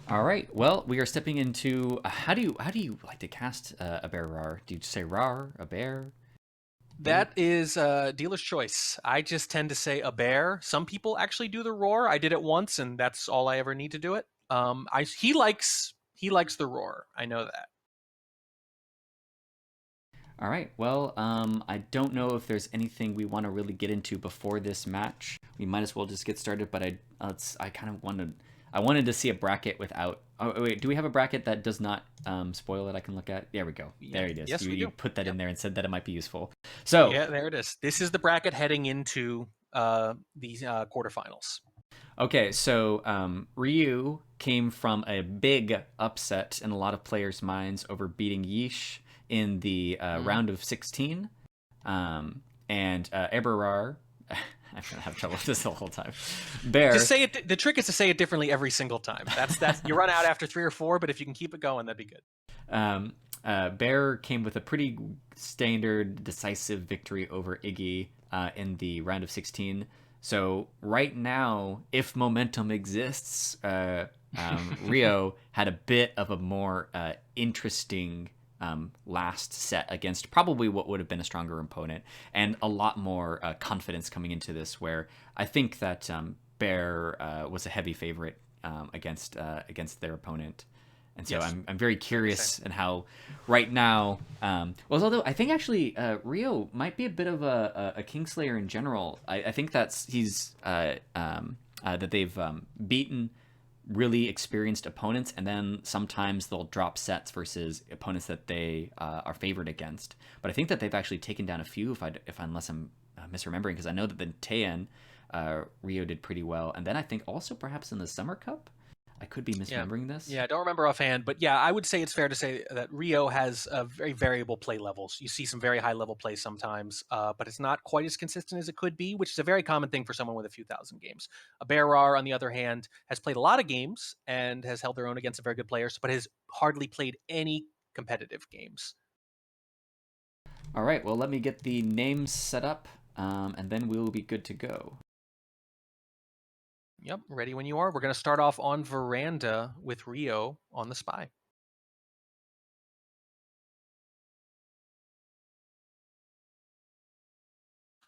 All right. Well, we are stepping into how do you like to cast abearRAWR? Do you say RAR, a bear? That is dealer's choice. I just tend to say a bear. Some people actually do the roar. I did it once, and that's all I ever need to do it. He likes the roar. I know that. All right. Well, I don't know if there's anything we want to really get into before this match. We might as well just get started. But I kind of wanted to see a bracket without. Oh wait, do we have a bracket that does not spoil that I can look at? There we go. There Yep. it is. Yes, You we you do. put that in Yep. there and said that it might be useful. So Yeah, there it is. This is the bracket heading into the quarterfinals. okay, so Ryu came from a big upset in a lot of players' minds over beating Yeesh in the Mm. round of 16. And abearRAWR, I'm going to have trouble with this the whole time. Just Bear, say it. The trick is to say it differently every single time. That's you run out after three or four, but if you can keep it going, that'd be good. um, Bear came with a pretty standard, decisive victory over Iggy in the round of 16. So right now, if momentum exists, Ryo had a bit of a more interesting last set against probably what would have been a stronger opponent, and a lot more confidence coming into this. Where I think that Bear was a heavy favorite against their opponent. And so Yes, I'm very I would say. curious in how right now. Well, although I think actually Ryo might be a bit of a Kingslayer in general. I think that they've beaten really experienced opponents, and then sometimes they'll drop sets versus opponents that they are favored against. But I think that they've actually taken down a few, if unless I'm misremembering, because I know that the Teian Ryo did pretty well, and then I think also perhaps in the Summer Cup. I could be Yeah. misremembering this. Yeah, I don't remember offhand, but yeah, I would say it's fair to say that Rio has very variable play levels. You see some very high level play sometimes, but it's not quite as consistent as it could be, which is a very common thing for someone with a few thousand games. A abearRAWR, on the other hand, has played a lot of games and has held their own against some very good players, but has hardly played any competitive games. All right, well, let me get the names set up, and then we'll be good to go. Yep, ready when you are. We're going to start off on Veranda with Rio on the spy.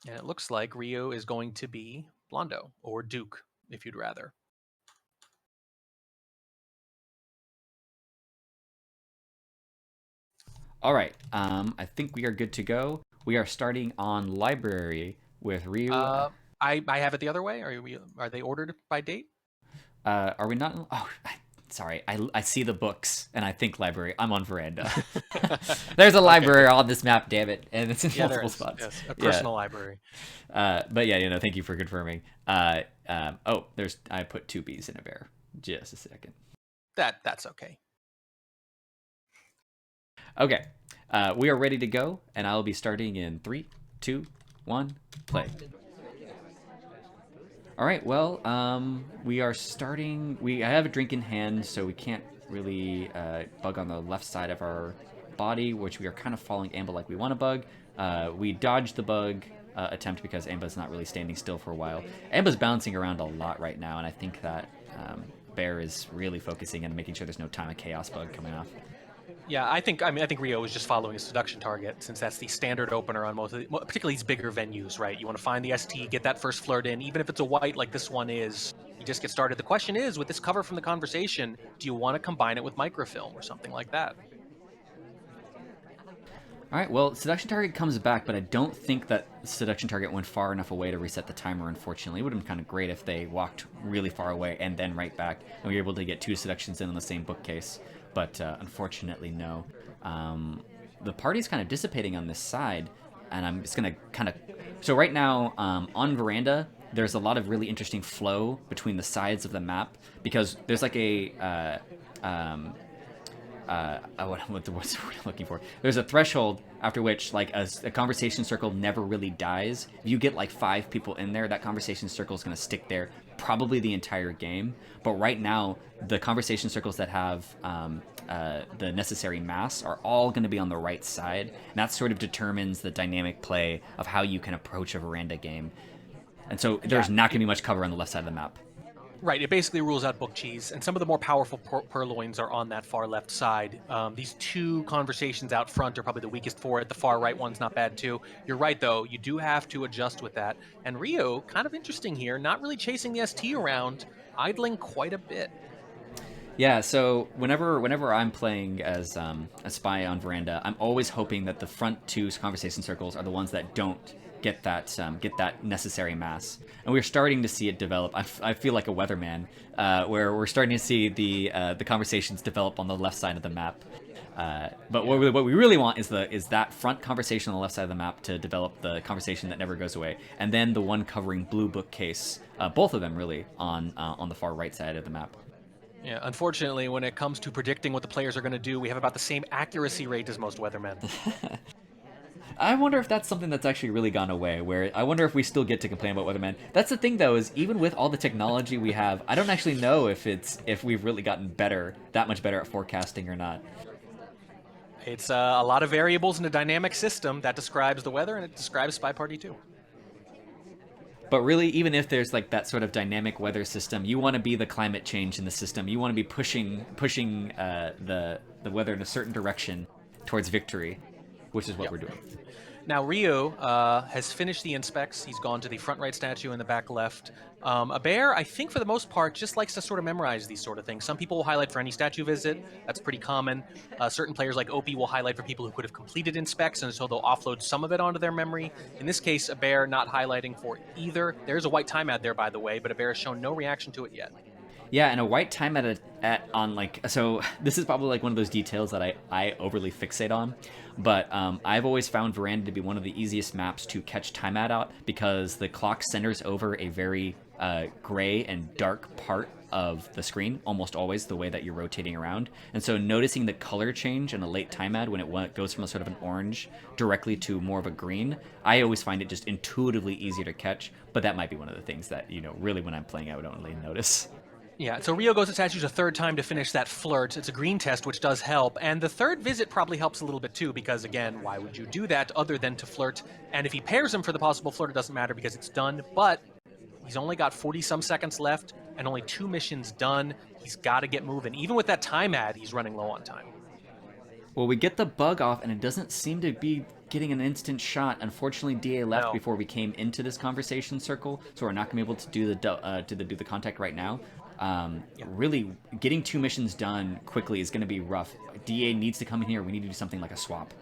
And it looks like Rio is going to be Blondo or Duke, if you'd rather. All right, I think we are good to go. We are starting on library with Ryu. I have it the other way. Are they ordered by date? Are we not? Oh, sorry. I see the books and I think library. I'm on veranda. There's a Okay, library good. on this map. Damn it, and it's in Yeah, there multiple is. spots. Yes, a Yeah. personal library. But yeah, thank you for confirming. Oh, there's I put two B's in a bear. Just a second. That's okay. Okay, we are ready to go, and I'll be starting in three, two, one, play. All right. Well, we are starting. I have a drink in hand, so we can't really bug on the left side of our body, which we are kind of following Amba like we want to bug. We dodged the bug attempt because Amba's not really standing still for a while. Amba's bouncing around a lot right now, and I think that Bear is really focusing and making sure there's no time of chaos bug coming off. Yeah, I think Rio is just following a seduction target since that's the standard opener on particularly these bigger venues, right? You want to find the ST, get that first flirt in, even if it's a white like this one is. You just get started. The question is, with this cover from the conversation, do you want to combine it with microfilm or something like that? All right, well, Seduction Target comes back, but I don't think that Seduction Target went far enough away to reset the timer, unfortunately. It would have been kind of great if they walked really far away and then right back, and we were able to get two Seductions in on the same bookcase. But unfortunately, no. The party's kind of dissipating on this side, and I'm just going to kind of. So, right now, on Veranda, there's a lot of really interesting flow between the sides of the map because there's like a. What the what's the word I'm looking for? There's a threshold after which like a conversation circle never really dies. If you get like five people in there, that conversation circle is going to stick there probably the entire game. But right now, the conversation circles that have the necessary mass are all going to be on the right side, and that sort of determines the dynamic play of how you can approach a veranda game. And so Yeah, there's not going to be much cover on the left side of the map. Right, it basically rules out book cheese, and some of the more powerful purloins are on that far left side. These two conversations out front are probably the weakest for it. The far right one's not bad too. You're right though, you do have to adjust with that. And Ryooo, kind of interesting here, not really chasing the ST around, idling quite a bit. Yeah, so whenever I'm playing as a spy on Veranda, I'm always hoping that the front two conversation circles are the ones that don't get that necessary mass, and we're starting to see it develop. I feel like a weatherman, where we're starting to see the conversations develop on the left side of the map. But Yeah. what we really want is that front conversation on the left side of the map to develop the conversation that never goes away, and then the one covering blue bookcase, both of them really on the far right side of the map. Yeah, unfortunately, when it comes to predicting what the players are going to do, we have about the same accuracy rate as most weathermen. I wonder if that's something that's actually really gone away. Where I wonder if we still get to complain about weathermen. That's the thing, though, is even with all the technology we have, I don't actually know if we've really gotten better, that much better at forecasting or not. It's a lot of variables in a dynamic system that describes the weather and it describes Spy Party too. But really, even if there's like that sort of dynamic weather system, you want to be the climate change in the system. You want to be pushing the weather in a certain direction towards victory, which is what Yep. we're doing. Now Ryooo has finished the inspects. He's gone to the front right statue in the back left. abearRAWR, I think for the most part, just likes to sort of memorize these sort of things. Some people will highlight for any statue visit. That's pretty common. Certain players like Opie will highlight for people who could have completed inspects, and so they'll offload some of it onto their memory. In this case, abearRAWR not highlighting for either. There's a white time ad there, by the way, but abearRAWR has shown no reaction to it yet. Yeah, and a white time at on like so. This is probably like one of those details that I overly fixate on, but I've always found Veranda to be one of the easiest maps to catch time at out because the clock centers over a very gray and dark part of the screen, almost always the way that you're rotating around. And so noticing the color change in a late time ad when it goes from a sort of an orange directly to more of a green, I always find it just intuitively easier to catch. But that might be one of the things that, really when I'm playing, I would only notice. Yeah, so Ryooo goes to statues a third time to finish that flirt. It's a green test, which does help. And the third visit probably helps a little bit too, because again, why would you do that other than to flirt? And if he pairs him for the possible flirt, it doesn't matter because it's done. But he's only got 40 some seconds left and only 2 missions done. He's got to get moving. Even with that time ad, he's running low on time. Well, we get the bug off, and it doesn't seem to be getting an instant shot. Unfortunately, DA left No. before we came into this conversation circle, so we're not going to be able to do the contact right now. Really, getting 2 missions done quickly is going to be rough. DA needs to come in here. We need to do something like a swap.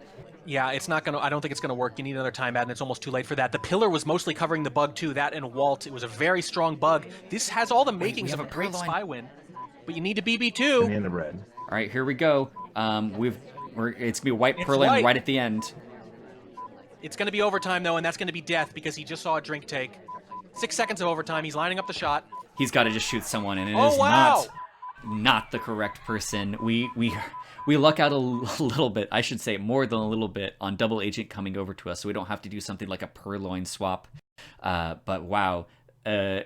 Yeah, it's not gonna. I don't think it's gonna work. You need another time ad, and it's almost too late for that. The pillar was mostly covering the bug too. That and Walt. It was a very strong bug. This has all the makings of have a a great purloin. spy win, but you need a BB in too. the end of red. All right, here we go. It's gonna be white It's Perlin white. right at the end. It's gonna be overtime though, and that's gonna be death because he just saw a drink take. 6 seconds of overtime. He's lining up the shot. He's got to just shoot someone, and it Oh is wow! not the correct person. We luck out a little bit, I should say more than a little bit, on double agent coming over to us, so we don't have to do something like a purloin swap. But wow,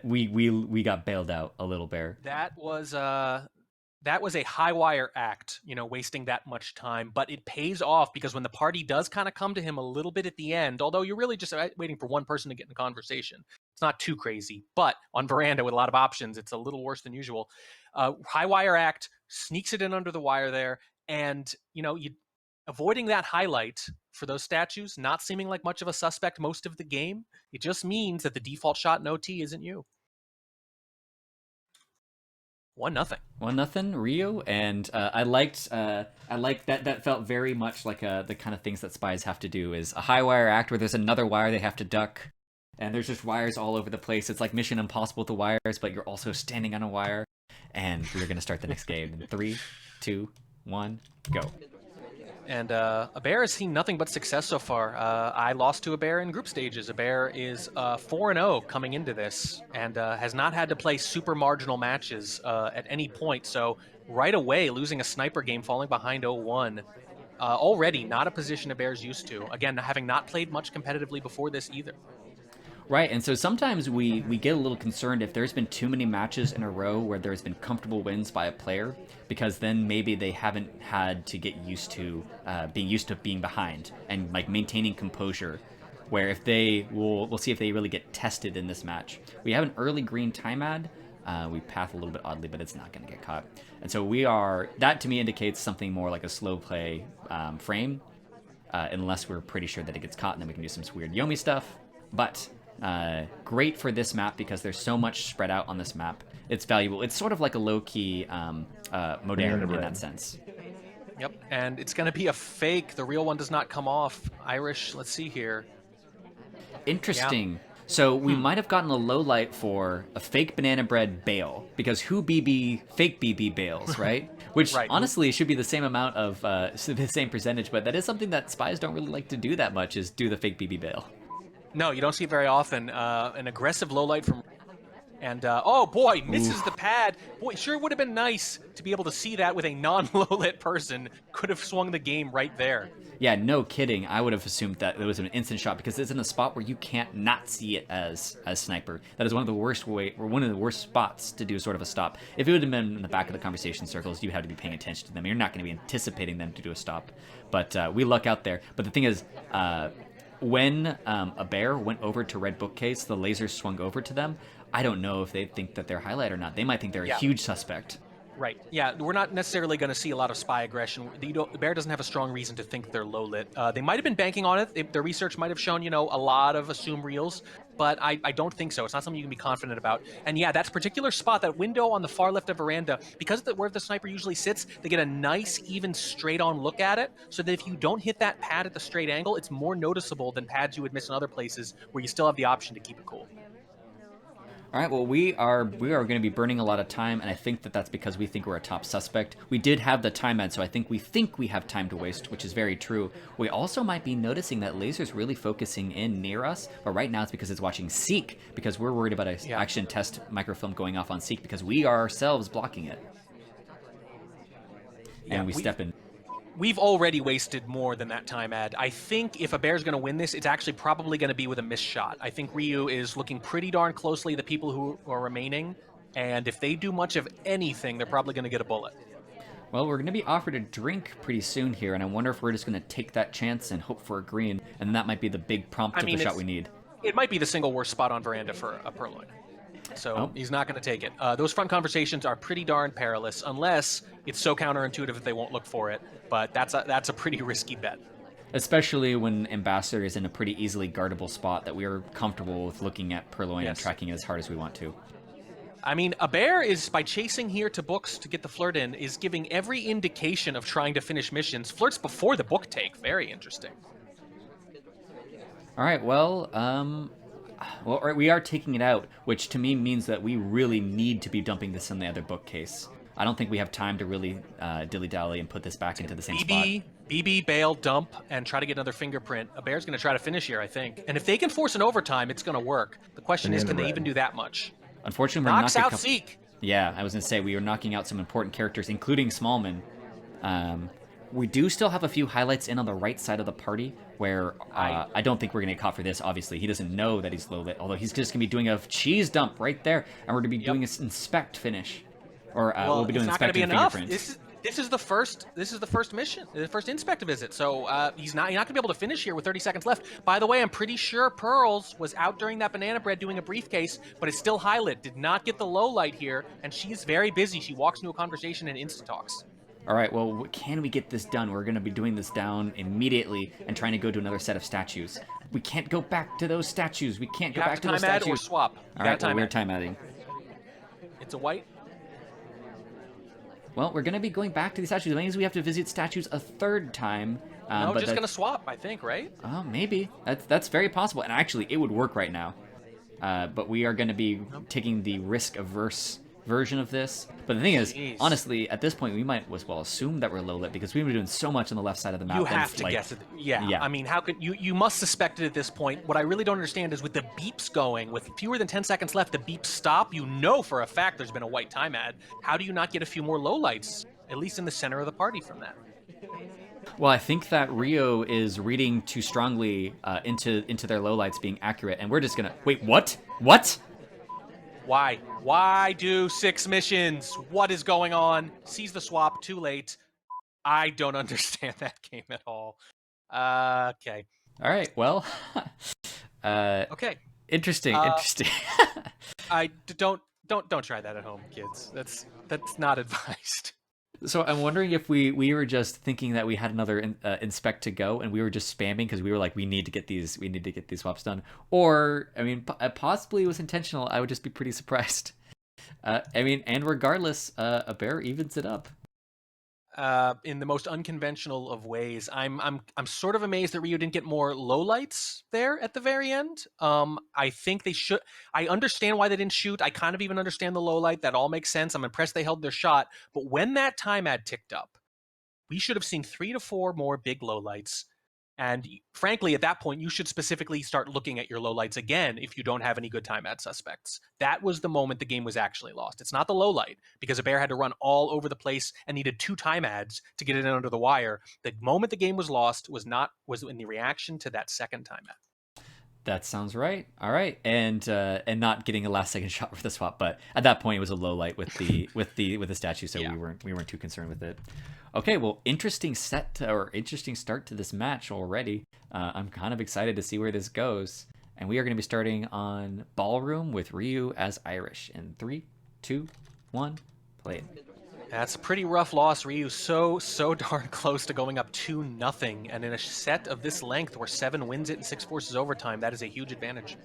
we got bailed out a little, Bear. That was a high wire act, wasting that much time, but it pays off because when the party does kind of come to him a little bit at the end, although you're really just waiting for one person to get in a conversation, it's not too crazy. But on Veranda with a lot of options, it's a little worse than usual. High wire act sneaks it in under the wire there, and you avoiding that highlight for those statues, not seeming like much of a suspect most of the game. It just means that the default shot in OT isn't you. 1-0. 1-0 Rio, and I liked that. That felt very much like the kind of things that spies have to do. Is a high wire act where there's another wire they have to duck, and there's just wires all over the place. It's like Mission Impossible with the wires, but you're also standing on a wire. And we're gonna start the next game in 3, 2, 1, go. And abearRAWR has seen nothing but success so far. I lost to abearRAWR in group stages. abearRAWR is 4-0 coming into this and has not had to play super marginal matches at any point. So right away, losing a sniper game, falling behind 0-1. Already not a position abearRAWR's used to. Again, having not played much competitively before this either. Right, and so sometimes we get a little concerned if there's been too many matches in a row where there's been comfortable wins by a player, because then maybe they haven't had to get used to being behind and like maintaining composure. Where if we'll see if they really get tested in this match. We have an early green time ad, We path a little bit oddly, but it's not going to get caught. And so that to me indicates something more like a slow play frame, unless we're pretty sure that it gets caught, and then we can do some weird Yomi stuff. But great for this map because there's so much spread out on this map. It's valuable. It's sort of like a low-key Modern in that sense. Yep, and it's going to be a fake. The real one does not come off. Irish, let's see here. Interesting. So we might have gotten a low light for a fake banana bread bail because who BB fake BB bails, right? Which Right. honestly should be the same amount of the same percentage, but that is something that spies don't really like to do that much. Is do the fake BB bail. No, you don't see it very often. An aggressive low light from. And, oh boy, misses the pad. Boy, sure would have been nice to be able to see that with a non-low lit person. Could have swung the game right there. Yeah, no kidding. I would have assumed that it was an instant shot because it's in a spot where you can't not see it as sniper. That is one of the worst spots to do sort of a stop. If it would have been in the back of the conversation circles, you have to be paying attention to them. You're not going to be anticipating them to do a stop. But we luck out there. But the thing is, when a bear went over to red bookcase, the laser swung over to them. I don't know if they think that they're highlight or not. They might think they're a huge suspect. Right. Yeah, we're not necessarily going to see a lot of spy aggression. The bear doesn't have a strong reason to think they're low lit. They might have been banking on it. Their research might have shown, a lot of assume reels, but I don't think so. It's not something you can be confident about. And yeah, that particular spot, that window on the far left of veranda, because where the sniper usually sits, they get a nice, even, straight-on look at it, so that if you don't hit that pad at the straight angle, it's more noticeable than pads you would miss in other places where you still have the option to keep it cool. All right, well, we are going to be burning a lot of time, and I think that that's because we think we're a top suspect. We did have the time ad, so I think we have time to waste, which is very true. We also might be noticing that laser's really focusing in near us, but right now it's because it's watching Seek, because we're worried about an action test microfilm going off on Seek, because we are ourselves blocking it. And we step in. We've already wasted more than that time ad. I think if a bear's going to win this, it's actually probably going to be with a missed shot. I think Ryooo is looking pretty darn closely at the people who are remaining, and if they do much of anything, they're probably going to get a bullet. Well, we're going to be offered a drink pretty soon here, and I wonder if we're just going to take that chance and hope for a green, and that might be the big prompt of the shot we need. It might be the single worst spot on veranda for a purloin. So he's not going to take it. Those front conversations are pretty darn perilous, unless it's so counterintuitive that they won't look for it. But that's a pretty risky bet. Especially when Ambassador is in a pretty easily guardable spot that we are comfortable with looking at Purloin and tracking it as hard as we want to. I mean, a bear is, by chasing here to books to get the flirt in, is giving every indication of trying to finish missions. Flirts before the book take. Very interesting. All right, well, we are taking it out, which to me means that we really need to be dumping this in the other bookcase. I don't think we have time to really dilly-dally and put this back into the same spot. BB, bail, dump, and try to get another fingerprint. A bear's going to try to finish here, I think. And if they can force an overtime, it's going to work. The question is, can they even do that much? Unfortunately, knocks out Seek. Yeah, I was going to say, we are knocking out some important characters, including Smallman. We do still have a few highlights in on the right side of the party, where I don't think we're going to get caught for this, obviously. He doesn't know that he's low lit, although he's just going to be doing a cheese dump right there, and we're going to be doing an inspect finish. Or we'll be doing inspect and fingerprint. This is the first mission, the first inspect visit. So he's not going to be able to finish here with 30 seconds left. By the way, I'm pretty sure Pearls was out during that banana bread doing a briefcase, but it's still high lit. Did not get the low light here, and she's very busy. She walks into a conversation and insta talks. All right, well, can we get this done? We're going to be doing this down immediately and trying to go to another set of statues. We can't go back to those statues. We can't go back to those statues. Or swap. All right, well, we're time adding. It's a white. Well, we're going to be going back to the statues. That means we have to visit statues a third time. No, just going to swap, I think, right? Oh, maybe. That's very possible. And actually, it would work right now. But we are going to be taking the risk-averse version of this. But the thing is, honestly, at this point, we might as well assume that we're low lit because we've been doing so much on the left side of the map. You have to guess it. Yeah. I mean, how could you must suspect it at this point. What I really don't understand is with the beeps going, with fewer than 10 seconds left, the beeps stop. You know for a fact there's been a white time ad. How do you not get a few more lowlights, at least in the center of the party from that? Well, I think that Ryooo is reading too strongly into their lowlights being accurate, and we're just gonna wait. What? What? Why? Why do 6 missions? What is going on? Sees the swap, too late. I don't understand that game at all. Okay. All right, well. Okay. Interesting. I don't Don't try that at home, kids. That's not advised. So I'm wondering if we were just thinking that we had another inspect to go, and we were just spamming because we were like, we need to get these swaps done, or I mean, possibly it was intentional. I would just be pretty surprised. I mean, and regardless, a bear evens it up. In the most unconventional of ways. I'm sort of amazed that Ryooo didn't get more lowlights there at the very end. I think they should. I understand why they didn't shoot. I kind of even understand the lowlight. That all makes sense. I'm impressed they held their shot. But when that time ad ticked up, we should have seen 3 to 4 more big lowlights. And frankly, at that point, you should specifically start looking at your lowlights again if you don't have any good time ad suspects. That was the moment the game was actually lost. It's not the lowlight, because a bear had to run all over the place and needed 2 time ads to get it in under the wire. The moment the game was lost was in the reaction to that second time ad. That sounds right. All right, and not getting a last second shot for the swap, but at that point it was a low light with the statue, so Yeah. we weren't too concerned with it. Okay, well, interesting interesting start to this match already. I'm kind of excited to see where this goes, and we are going to be starting on Ballroom with Ryooo as Irish in 3, 2, 1, play it. That's a pretty rough loss. Ryooo so darn close to going up 2-0, and in a set of this length where 7 wins it and 6 forces overtime, that is a huge advantage.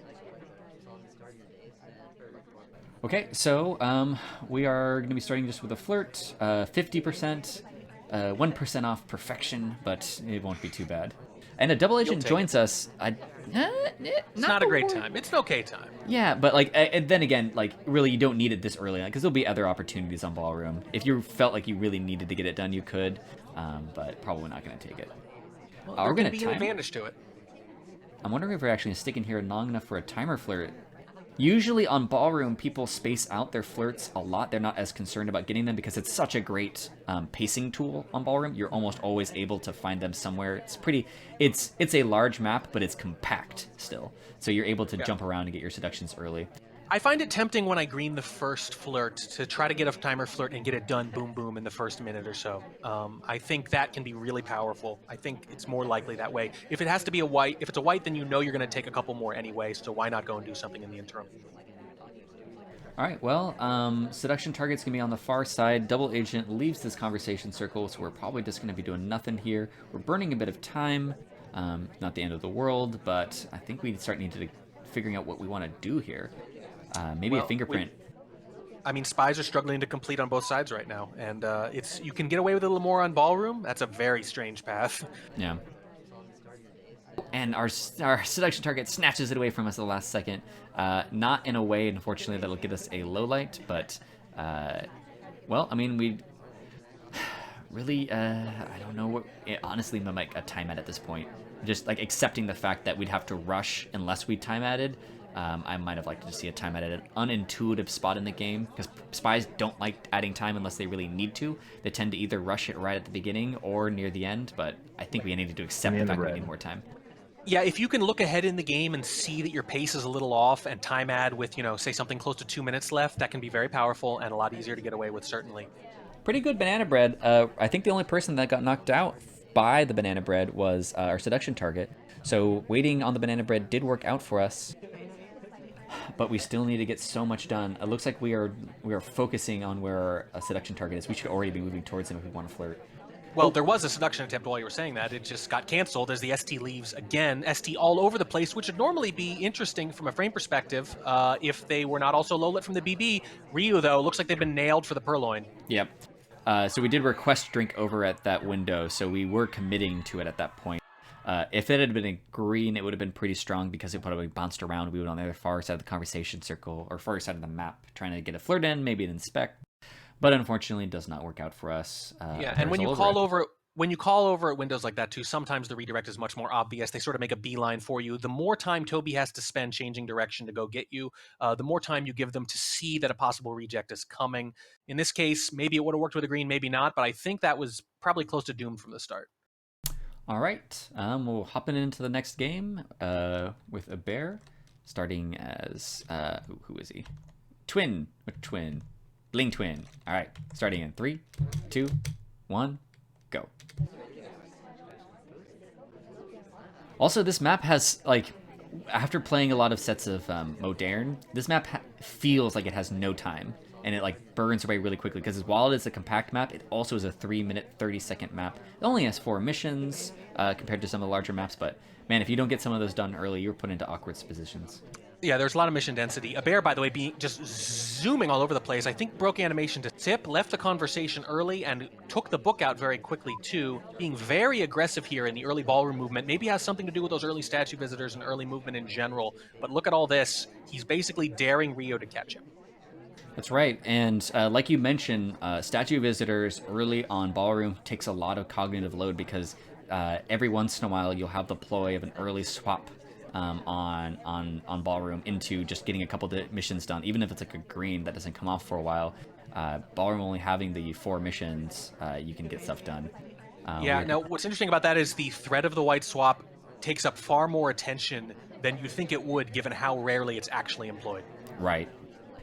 Okay, so we are going to be starting just with a flirt, 50%, 1% off perfection, but it won't be too bad. And a double agent joins us. It's not a great time. It's an okay time. Yeah, but like, and then again, like, really, you don't need it this early on because there'll be other opportunities on Ballroom. If you felt like you really needed to get it done, you could, but probably not going to take it. Well, We're going to be an advantage to it. I'm wondering if we're actually going to stick in here long enough for a timer flirt. Usually on Ballroom, people space out their flirts a lot. They're not as concerned about getting them because it's such a great pacing tool on Ballroom. You're almost always able to find them somewhere. It's a large map, but it's compact still. So you're able to jump around and get your seductions early. I find it tempting when I green the first flirt to try to get a timer flirt and get it done boom boom in the first minute or so. I think that can be really powerful. I think it's more likely that way. If it has to be a white, if it's a white, then you know you're going to take a couple more anyway, so why not go and do something in the interim? All right, well, seduction target's going to be on the far side. Double agent leaves this conversation circle, so we're probably just going to be doing nothing here. We're burning a bit of time. Not the end of the world, but I think we start needing to figuring out what we want to do here. Maybe a fingerprint. I mean, spies are struggling to complete on both sides right now, and you can get away with a little more on Ballroom. That's a very strange path. Yeah. And our seduction target snatches it away from us at the last second. Not in a way, unfortunately, that'll get us a low light, but, well, I mean, we really, I don't know what, honestly, like a time at this point. Just like accepting the fact that we'd have to rush unless we time added. I might have liked to see a time at an unintuitive spot in the game because spies don't like adding time unless they really need to. They tend to either rush it right at the beginning or near the end, but I think we needed to accept the fact that we need more time. Yeah, if you can look ahead in the game and see that your pace is a little off and time add with, say something close to 2 minutes left, that can be very powerful and a lot easier to get away with, certainly. Pretty good banana bread. I think the only person that got knocked out by the banana bread was our seduction target. So waiting on the banana bread did work out for us. But we still need to get so much done. It looks like we are focusing on where our seduction target is. We should already be moving towards him if we want to flirt. Well, there was a seduction attempt while you were saying that. It just got canceled as the ST leaves again. ST all over the place, which would normally be interesting from a frame perspective if they were not also low lit from the BB. Ryooo, though, looks like they've been nailed for the purloin. Yep. So we did request drink over at that window, so we were committing to it at that point. If it had been a green, it would have been pretty strong because it probably bounced around. We would on the other far side of the conversation circle, or far side of the map, trying to get a flirt in, maybe an inspect. But unfortunately, it does not work out for us. And when you call over at windows like that too, sometimes the redirect is much more obvious. They sort of make a beeline for you. The more time Toby has to spend changing direction to go get you, the more time you give them to see that a possible reject is coming. In this case, maybe it would have worked with a green, maybe not, but I think that was probably close to doomed from the start. All right, we'll hop into the next game with a bear, starting as who is he? Twin, Bling Twin. All right, starting in 3, 2, 1, go. Also, this map has like after playing a lot of sets of Modern, this map feels like it has no time, and it like burns away really quickly because while it is a compact map, it also is a 3 minute 30-second map. It only has 4 missions compared to some of the larger maps, but man, if you don't get some of those done early, you're put into awkward positions. Yeah, there's a lot of mission density. abearRAWR, by the way, being just zooming all over the place. I think broke animation to tip, left the conversation early, and took the book out very quickly too. Being very aggressive here in the early ballroom movement. Maybe has something to do with those early statue visitors and early movement in general. But look at all this. He's basically daring Ryooo to catch him. That's right. And like you mentioned, statue visitors early on ballroom takes a lot of cognitive load because every once in a while you'll have the ploy of an early swap on ballroom into just getting a couple of missions done, even if it's like a green that doesn't come off for a while. Ballroom only having the 4 missions, you can get stuff done. Yeah, now what's interesting about that is the threat of the white swap takes up far more attention than you think it would, given how rarely it's actually employed. Right.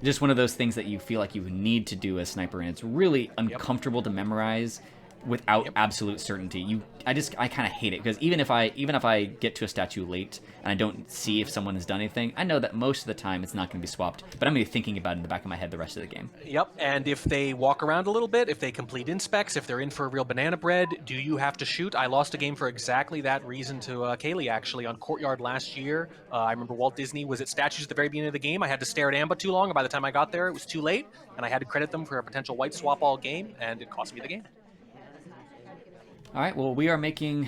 Just one of those things that you feel like you need to do as sniper, and it's really Yep. uncomfortable to memorize without Yep. absolute certainty. I kind of hate it because even if I get to a statue late and I don't see if someone has done anything, I know that most of the time it's not going to be swapped, but I'm going to be thinking about it in the back of my head the rest of the game. Yep, and if they walk around a little bit, if they complete inspects, if they're in for a real banana bread, do you have to shoot? I lost a game for exactly that reason to Kaylee, actually, on Courtyard last year. I remember Walt Disney was at statues at the very beginning of the game. I had to stare at Amba too long, and by the time I got there, it was too late, and I had to credit them for a potential white swap all game, and it cost me the game. All right, well, we are making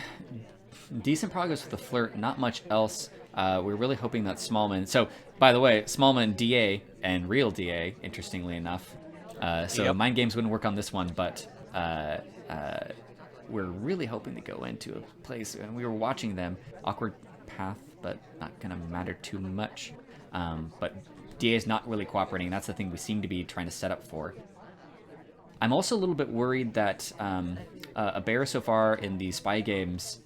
decent progress with the flirt, not much else. We're really hoping that Smallman. So, by the way, Smallman DA and real DA, interestingly enough. So Yep. mind games wouldn't work on this one, but we're really hoping to go into a place, and we were watching them. Awkward path, but not gonna matter too much. But DA is not really cooperating. That's the thing we seem to be trying to set up for. I'm also a little bit worried that abearRAWR so far in the spy games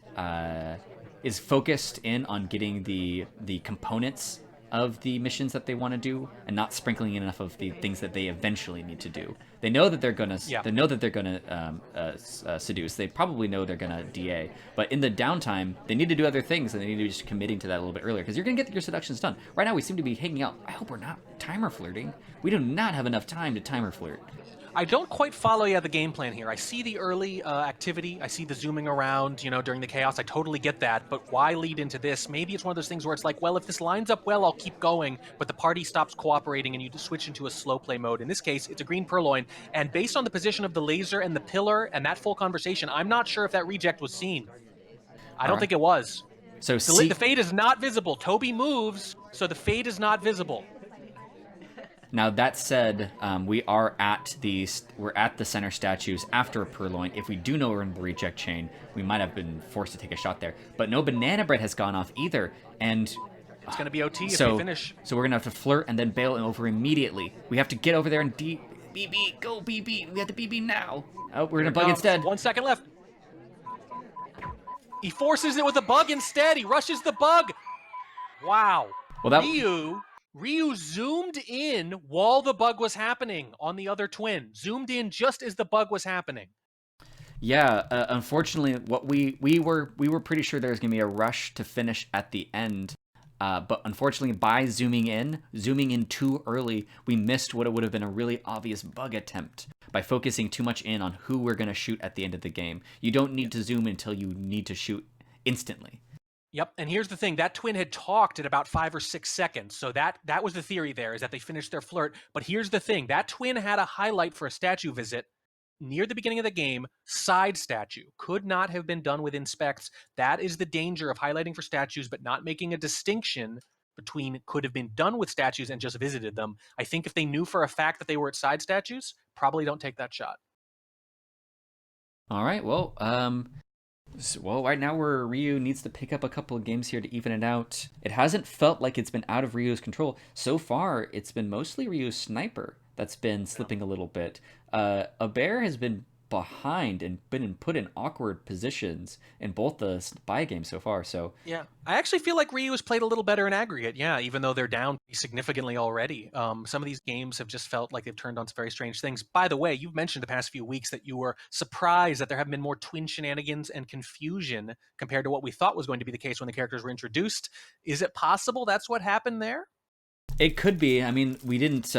is focused in on getting the components of the missions that they want to do and not sprinkling in enough of the things that they eventually need to do. They know that they're gonna Yeah. they know that they're gonna seduce. They probably know they're gonna DA, but in the downtime they need to do other things and they need to be just committing to that a little bit earlier because you're gonna get your seductions done. Right now we seem to be hanging out. I hope we're not timer flirting. We do not have enough time to timer flirt. I don't quite follow the game plan here. I see the early activity. I see the zooming around, during the chaos. I totally get that. But why lead into this? Maybe it's one of those things where it's like, well, if this lines up well, I'll keep going. But the party stops cooperating and you switch into a slow play mode. In this case, it's a green purloin. And based on the position of the laser and the pillar and that full conversation, I'm not sure if that reject was seen. I don't think it was. So The fade is not visible. Toby moves, so the fade is not visible. Now that said, we're at the center statues after a purloin. If we do know we're in the reject chain, we might have been forced to take a shot there. But no banana bread has gone off either, and it's going to be OT if we finish. So we're gonna have to flirt and then bail over immediately. We have to get over there and BB, go BB. We have to BB now. Oh, we're gonna bug instead. 1 second left. He forces it with a bug instead. He rushes the bug. Wow. Well, Ryooo zoomed in while the bug was happening on the other twin. Zoomed in just as the bug was happening. Yeah, unfortunately, what we were pretty sure there was gonna be a rush to finish at the end, but unfortunately, by zooming in too early, we missed what it would have been a really obvious bug attempt by focusing too much in on who we're gonna shoot at the end of the game. You don't need to zoom until you need to shoot instantly. Yep, and here's the thing. That twin had talked at about 5 or 6 seconds, so that was the theory there, is that they finished their flirt. But here's the thing. That twin had a highlight for a statue visit near the beginning of the game, side statue. Could not have been done with inspects. That is the danger of highlighting for statues, but not making a distinction between could have been done with statues and just visited them. I think if they knew for a fact that they were at side statues, probably don't take that shot. All right, well, right now Ryooo needs to pick up a couple of games here to even it out. It hasn't felt like it's been out of Ryoo's control. So far, it's been mostly Ryoo's sniper that's been slipping a little bit. abearRAWR has been behind and been put in awkward positions in both the spy games so far. So Yeah, I actually feel like Ryu has played a little better in aggregate. Yeah, even though they're down significantly already, some of these games have just felt like they've turned on some very strange things. By the way, you've mentioned the past few weeks that you were surprised that there have been more twin shenanigans and confusion compared to what we thought was going to be the case when the characters were introduced. Is it possible that's what happened there? it could be. I mean, we didn't.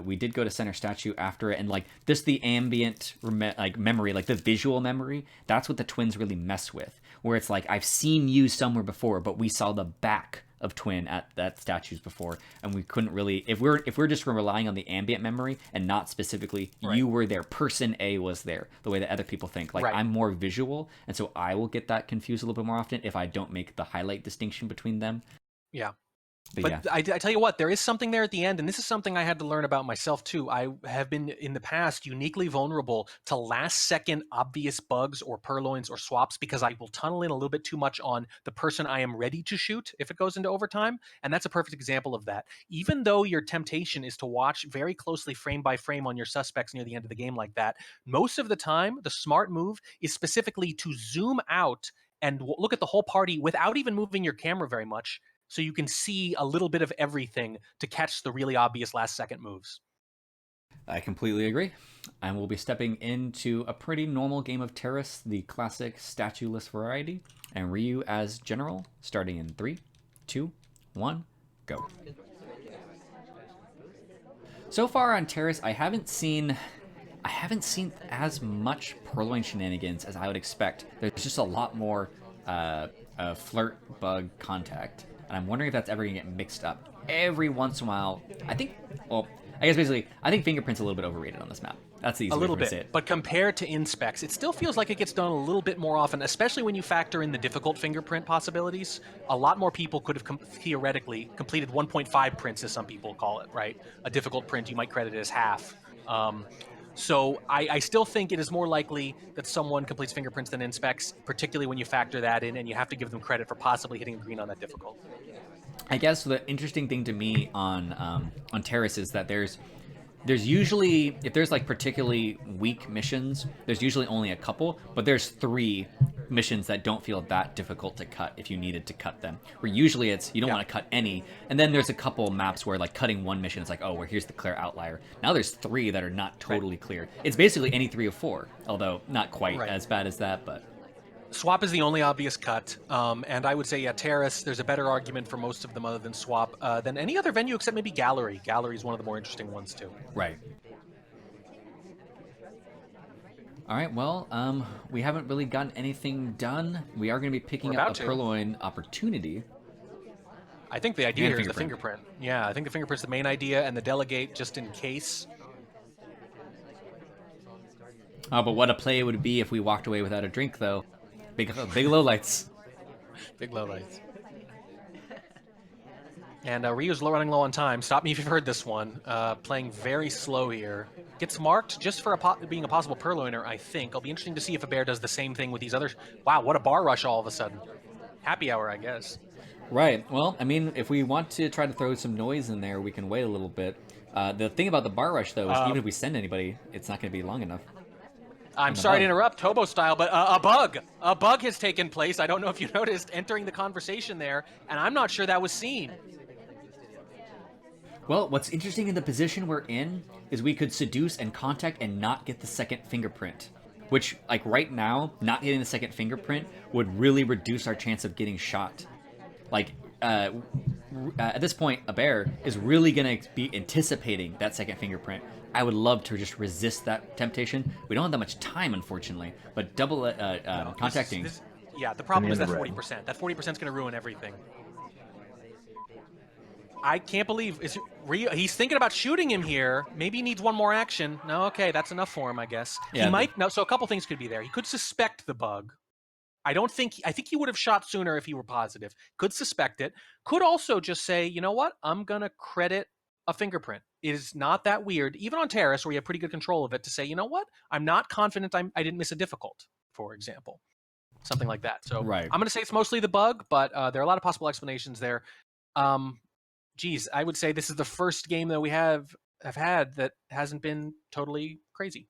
We did go to center statue after it, and like this, the ambient like memory, like the visual memory. That's what the twins really mess with. Where it's like I've seen you somewhere before, but we saw the back of twin at that statues before, and we couldn't really. If we're just relying on the ambient memory and not specifically Right. you were there, person A was there, the way that other people think. Like Right. I'm more visual, and so I will get that confused a little bit more often if I don't make the highlight distinction between them. Yeah. But But yeah, I tell you what, there is something there at the end, and this is something I had to learn about myself too. I have been in the past uniquely vulnerable to last second obvious bugs or purloins or swaps because I will tunnel in a little bit too much on the person I am ready to shoot if it goes into overtime. And that's a perfect example of that. Even though your temptation is to watch very closely frame by frame on your suspects near the end of the game like that, most of the time, the smart move is specifically to zoom out and look at the whole party without even moving your camera very much so you can see a little bit of everything to catch the really obvious last second moves. I completely agree. And we'll be stepping into a pretty normal game of Terrace, the classic statueless variety, and Ryu as general, starting in 3, 2, 1, go. So far on Terrace, I haven't seen as much purloin shenanigans as I would expect. There's just a lot more flirt bug contact, and I'm wondering if that's ever gonna get mixed up. Every once in a while, I think. Well, I guess basically, I think fingerprints a little bit overrated on this map. That's the A easy way little for me to bit, say it. but compared to inspecs, it still feels like it gets done a little bit more often, especially when you factor in the difficult fingerprint possibilities. A lot more people could have theoretically completed 1.5 prints, as some people call it, right? A difficult print, you might credit it as half. So I still think it is more likely that someone completes fingerprints than inspects, particularly when you factor that in, and you have to give them credit for possibly hitting a green on that difficult. I guess the interesting thing to me on Terrace is that there's usually, if there's like particularly weak missions, there's usually only a couple, but there's 3 missions that don't feel that difficult to cut if you needed to cut them. Where usually it's you don't Yeah, want to cut any, and then there's a couple maps where like cutting one mission is like, oh, well, here's the clear outlier. Now there's 3 that are not right, totally clear. It's basically any 3 of 4, although not quite right. as bad as that, but Swap is the only obvious cut, and I would say, yeah, Terrace. There's a better argument for most of them other than Swap than any other venue except maybe Gallery. Gallery is one of the more interesting ones too. right. All right, well, we haven't really gotten anything done. We are going to be We're picking up a about to. purloin opportunity I think the idea and a here is the fingerprint. fingerprint. Yeah, I think the fingerprint's the main idea, and the delegate just in case. Oh, but what a play it would be if we walked away without a drink, though. Big low lights. Big low lights. And Ryu's running low on time. Stop me if you've heard this one. Playing very slow here. Gets marked just for being a possible purloiner, I think. It'll be interesting to see if a bear does the same thing with these others. Wow, what a bar rush all of a sudden. Happy hour, I guess. Right. Well, I mean, if we want to try to throw some noise in there, we can wait a little bit. The thing about the bar rush, though, is even if we send anybody, it's not going to be long enough. I'm And the sorry to bug. interrupt, Tobo style, but a bug. A bug has taken place. I don't know if you noticed entering the conversation there, and I'm not sure that was seen. Well, what's interesting in the position we're in is we could seduce and contact and not get the second fingerprint. Which, like right now, not getting the second fingerprint would really reduce our chance of getting shot. Like, at this point, a bear is really going to be anticipating that second fingerprint. I would love to just resist that temptation. We don't have that much time, unfortunately, but double No, contacting. yeah, the And problem the is end that of red. 40%. That 40% is going to ruin everything. I can't believe he's thinking about shooting him here. Maybe he needs one more action. No, okay, that's enough for him, I guess. He Yeah, might no. So a couple things could be there. He could suspect the bug. I think he would have shot sooner if he were positive. Could suspect it. Could also just say, you know what? I'm gonna credit a fingerprint. It is not that weird, even on Terrace, where you have pretty good control of it, to say, you know what? I'm not confident I didn't miss a difficult, for example. Something like that. So right. I'm going to say it's mostly the bug, but there are a lot of possible explanations there. Um, geez, I would say this is the first game that we have had that hasn't been totally crazy.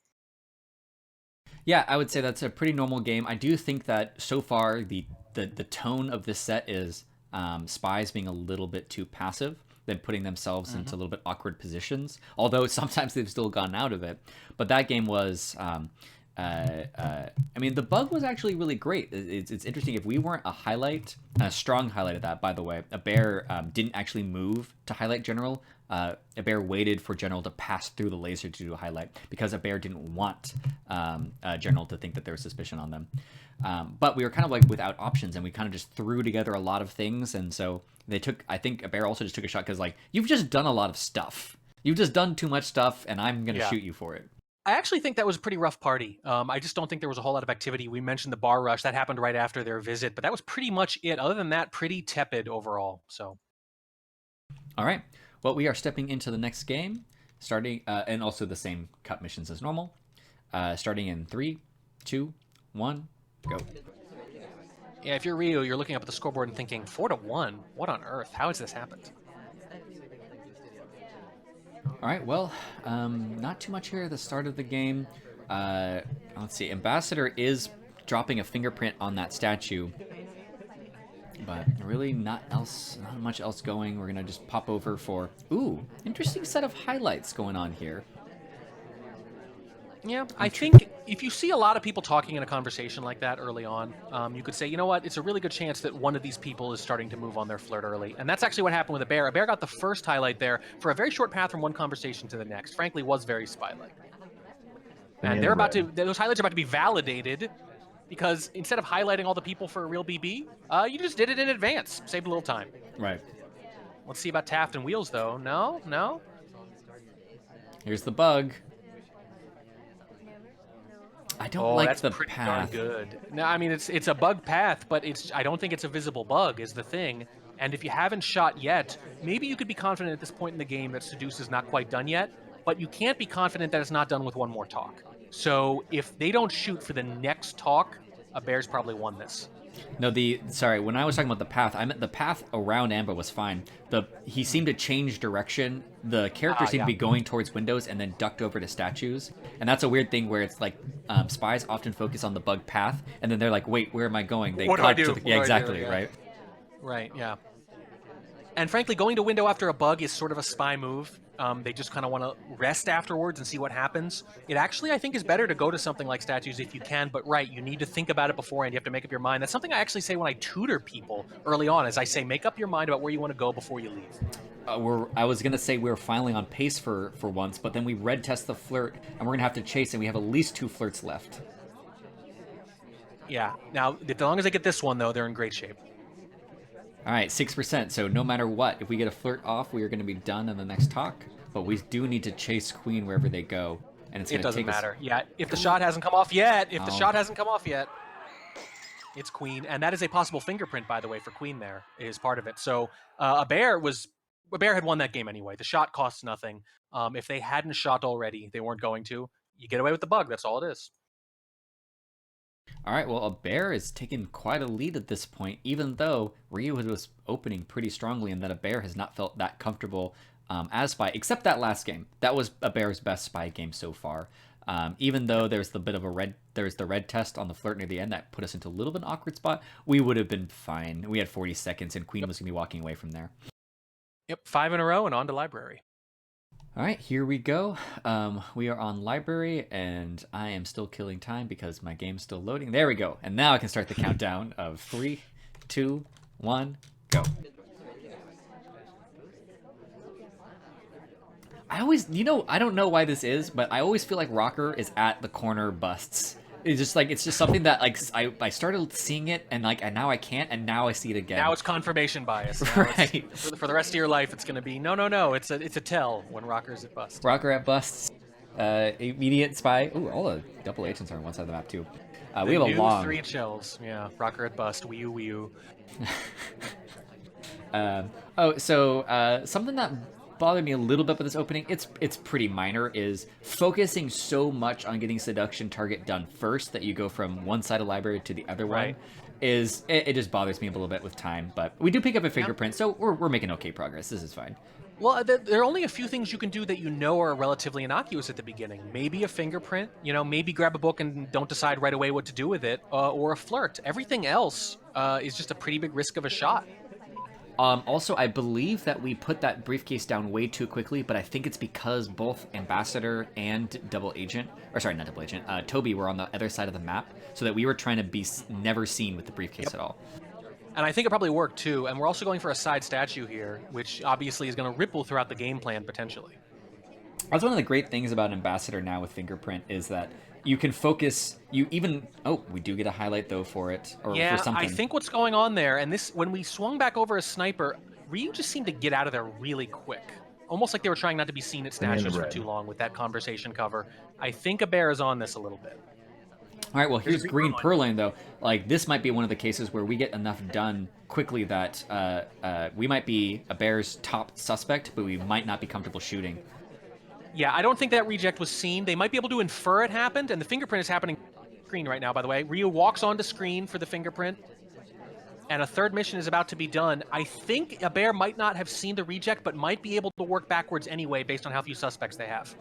Yeah, I would say that's a pretty normal game. I do think that so far the tone of this set is spies being a little bit too passive, then putting themselves into a little bit awkward positions. Although sometimes they've still gotten out of it, but that game was. I mean, the bug was actually really great. It's interesting. If we weren't a highlight, a strong highlight of that, by the way, a bear didn't actually move to highlight general. A bear waited for general to pass through the laser to do a highlight because a bear didn't want general to think that there was suspicion on them. But we were kind of like without options, and we kind of just threw together a lot of things. And so they took. I think a bear also just took a shot because like you've just done a lot of stuff. You've just done too much stuff, and I'm gonna Yeah. shoot you for it. I actually think that was a pretty rough party. I just don't think there was a whole lot of activity. We mentioned the bar rush. That happened right after their visit, but that was pretty much it. Other than that, pretty tepid overall. So, All right. Well, we are stepping into the next game, starting, and also the same cup missions as normal. Starting in 3, 2, 1, go. yeah, if you're Ryooo, you're looking up at the scoreboard and thinking, 4-1? What on earth? How has this happened? All right. Well, not too much here at the start of the game. Let's see. Ambassador is dropping a fingerprint on that statue, but really not much else going. We're gonna just pop over for interesting set of highlights going on here. Yeah, I think if you see a lot of people talking in a conversation like that early on, you could say, you know what, it's a really good chance that one of these people is starting to move on their flirt early. And that's actually what happened with a bear. A bear got the first highlight there for a very short path from one conversation to the next. Frankly, was very spy-like. And those highlights are about to be validated because instead of highlighting all the people for a real BB, you just did it in advance. Saved a little time. Right. Let's see about Taft and Wheels, though. No? Here's the bug. I don't like that's the pretty path. darn good. No, I mean it's a bug path, but I don't think it's a visible bug is the thing. And if you haven't shot yet, maybe you could be confident at this point in the game that Seduce is not quite done yet, but you can't be confident that it's not done with one more talk. So if they don't shoot for the next talk, a bear's probably won this. No, sorry. When I was talking about the path, I meant the path around Amber was fine. He seemed to change direction. The character seemed to be going towards windows and then ducked over to statues. And that's a weird thing where it's like spies often focus on the bug path, and then they're like, "Wait, where am I going?" They What do I cut do? to What yeah, do I do? exactly, Yeah. right. Right, yeah. And frankly, going to window after a bug is sort of a spy move. They just kind of want to rest afterwards and see what happens. It actually, I think, is better to go to something like statues if you can, but right, you need to think about it beforehand. You have to make up your mind. That's something I actually say when I tutor people early on, is I say, make up your mind about where you want to go before you leave. I was gonna say we were finally on pace for once, but then we red test the flirt, and we're gonna have to chase, and we have at least 2 flirts left. Yeah. Now, as long as they get this one, though, they're in great shape. All right, 6%. So no matter what, if we get a flirt off, we are going to be done in the next talk. But we do need to chase Queen wherever they go, and it's going to take It doesn't matter. Yeah, if the shot hasn't come off yet, it's Queen, and that is a possible fingerprint, by the way, for Queen. There is part of it. So a bear had won that game anyway. The shot costs nothing. If they hadn't shot already, they weren't going to. You get away with the bug. That's all it is. All right, well, a bear is taking quite a lead at this point, even though Ryooo was opening pretty strongly, and that a bear has not felt that comfortable as spy, except that last game. That was a bear's best spy game so far. Even though there's the red test on the flirt near the end that put us into a little bit of an awkward spot, we would have been fine. We had 40 seconds, and Queen was going to be walking away from there. Yep, 5 in a row and on to library. All right, here we go. We are on library, and I am still killing time because my game's still loading. There we go. And now I can start the countdown of 3, 2, 1, go. I always, I don't know why this is, but I always feel like Rocker is at the corner busts. It's just something that like I started seeing it and now I can't, and now I see it again. Now it's confirmation bias. Right. For the rest of your life, it's going to be no. It's a tell when Rocker's at bust. Rocker at busts. Immediate spy. Ooh, all the double agents are on one side of the map too. We have a long 3 shells. Yeah, Rocker at bust. Wii U. Something that bothered me a little bit with this opening, it's pretty minor, is focusing so much on getting seduction target done first that you go from one side of library to the other one. It just bothers me a little bit with time, but we do pick up a fingerprint, so we're making okay progress. This is fine. Well, there are only a few things you can do that you know are relatively innocuous at the beginning. Maybe a fingerprint, maybe grab a book and don't decide right away what to do with it, or a flirt. Everything else is just a pretty big risk of a shot. Also, I believe that we put that briefcase down way too quickly, but I think it's because both Ambassador and Double Agent, or sorry, not Double Agent, Toby were on the other side of the map, so that we were trying to be never seen with the briefcase Yep. at all. And I think it probably worked too. And we're also going for a side statue here, which obviously is going to ripple throughout the game plan potentially. That's one of the great things about Ambassador now with Fingerprint is that you can focus. You even we do get a highlight though for it or for Yeah, I something. think what's going on there, and this when we swung back over as sniper, Ryooo just seemed to get out of there really quick. Almost like they were trying not to be seen at statues for too long with that conversation cover. I think abear is on this a little bit. All right, well, here's Green Green Purloin. Purloin, though. Like, this might be one of the cases where we get enough done quickly that we might be a bear's top suspect, but we might not be comfortable shooting. Yeah, I don't think that reject was seen. They might be able to infer it happened, and the fingerprint is happening screen right now, by the way. Ryooo walks onto screen for the fingerprint, and a third mission is about to be done. I think abear might not have seen the reject, but might be able to work backwards anyway based on how few suspects they have.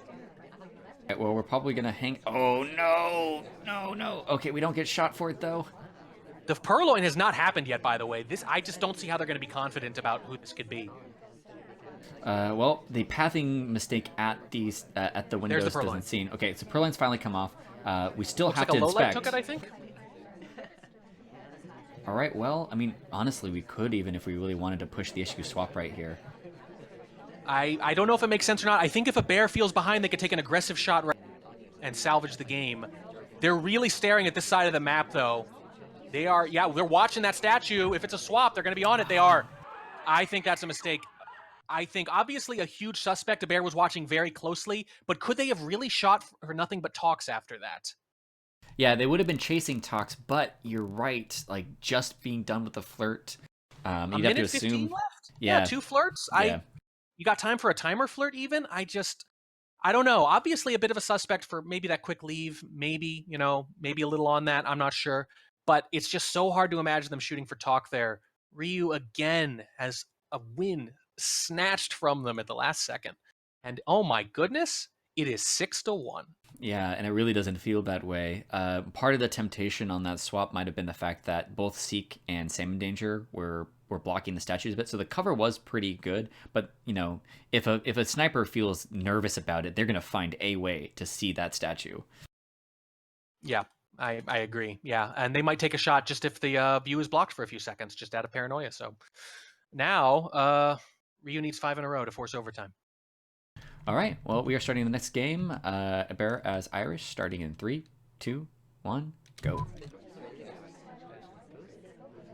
Right, well, we're probably going to hang... Oh, no! No, no. Okay, we don't get shot for it, though. The purloin has not happened yet, by the way. I just don't see how they're going to be confident about who this could be. Well, the pathing mistake at the windows doesn't seem... Okay, so Purloin's finally come off. We still Looks have like to a low light inspect. took it, I think. All right, well, I mean, honestly, we could even if we really wanted to push the issue swap right here. I don't know if it makes sense or not. I think if abear feels behind, they could take an aggressive shot right and salvage the game. They're really staring at this side of the map, though. They are, yeah, they're watching that statue. If it's a swap, they're going to be on it. They are. I think that's a mistake. I think, obviously, a huge suspect. abear was watching very closely, but could they have really shot for nothing but talks after that? Yeah, they would have been chasing talks, but you're right. Like, just being done with the flirt, you'd have to assume... 15 left? Yeah, 2 flirts? Yeah. You got time for a timer flirt even? I don't know. Obviously a bit of a suspect for maybe that quick leave, maybe, maybe a little on that. I'm not sure. But it's just so hard to imagine them shooting for talk there. Ryooo again has a win snatched from them at the last second. And oh my goodness, it is 6-1. Yeah, and it really doesn't feel that way. Part of the temptation on that swap might have been the fact that both Seek and Salmon Danger were blocking the statues a bit, so the cover was pretty good. But if a sniper feels nervous about it, they're gonna find a way to see that statue. Yeah, I agree. Yeah, and they might take a shot just if the view is blocked for a few seconds, just out of paranoia. So now Ryooo needs 5 in a row to force overtime. All right, well, we are starting the next game. abear as Irish, starting in 3, 2, 1, go.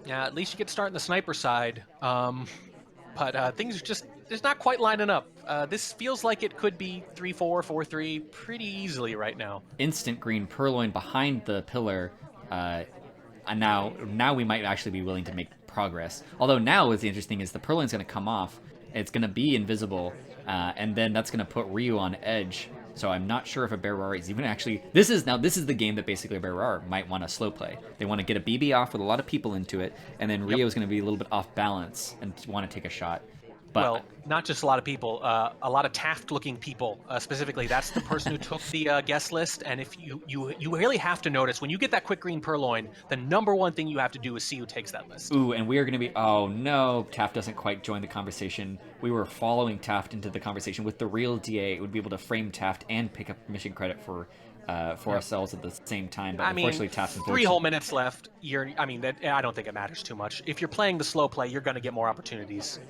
Yeah, at least you get to start in the sniper side. But things are just not quite lining up. This feels like it could be 3-4, 4-3 pretty easily right now. Instant Green Purloin behind the pillar. And now we might actually be willing to make progress. Although now what's interesting is the Purloin's going to come off. It's going to be invisible. And then that's going to put Ryooo on edge. So I'm not sure if abearRAWR is even actually... This is the game that basically abearRAWR might want to slow play. They want to get a BB off with a lot of people into it, and then Ryooo is going to be a little bit off balance and want to take a shot. But, well, not just a lot of people, a lot of Taft-looking people specifically. That's the person who took the guest list. And if you really have to notice, when you get that quick green purloin, the number one thing you have to do is see who takes that list. Ooh, and we are going to be... Oh, no. Taft doesn't quite join the conversation. We were following Taft into the conversation. With the real DA, it would be able to frame Taft and pick up mission credit for ourselves at the same time. But unfortunately, Taft's in 3 whole minutes left. I don't think it matters too much. If you're playing the slow play, you're going to get more opportunities.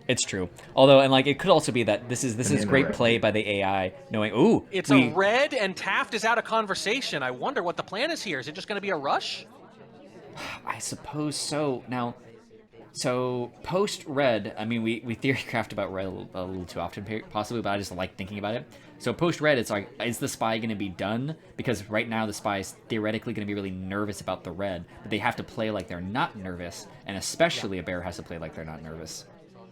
It's true. Although, and like, it could also be that this is great play by the AI, knowing, ooh, it's a red and Taft is out of conversation. I wonder what the plan is here. Is it just going to be a rush? I suppose so. Now, so post red, I mean, we theorycraft about red a little too often, possibly, but I just like thinking about it. So post red, it's like, is the spy going to be done? Because right now the spy is theoretically going to be really nervous about the red, but they have to play like they're not nervous, and especially abear has to play like they're not nervous.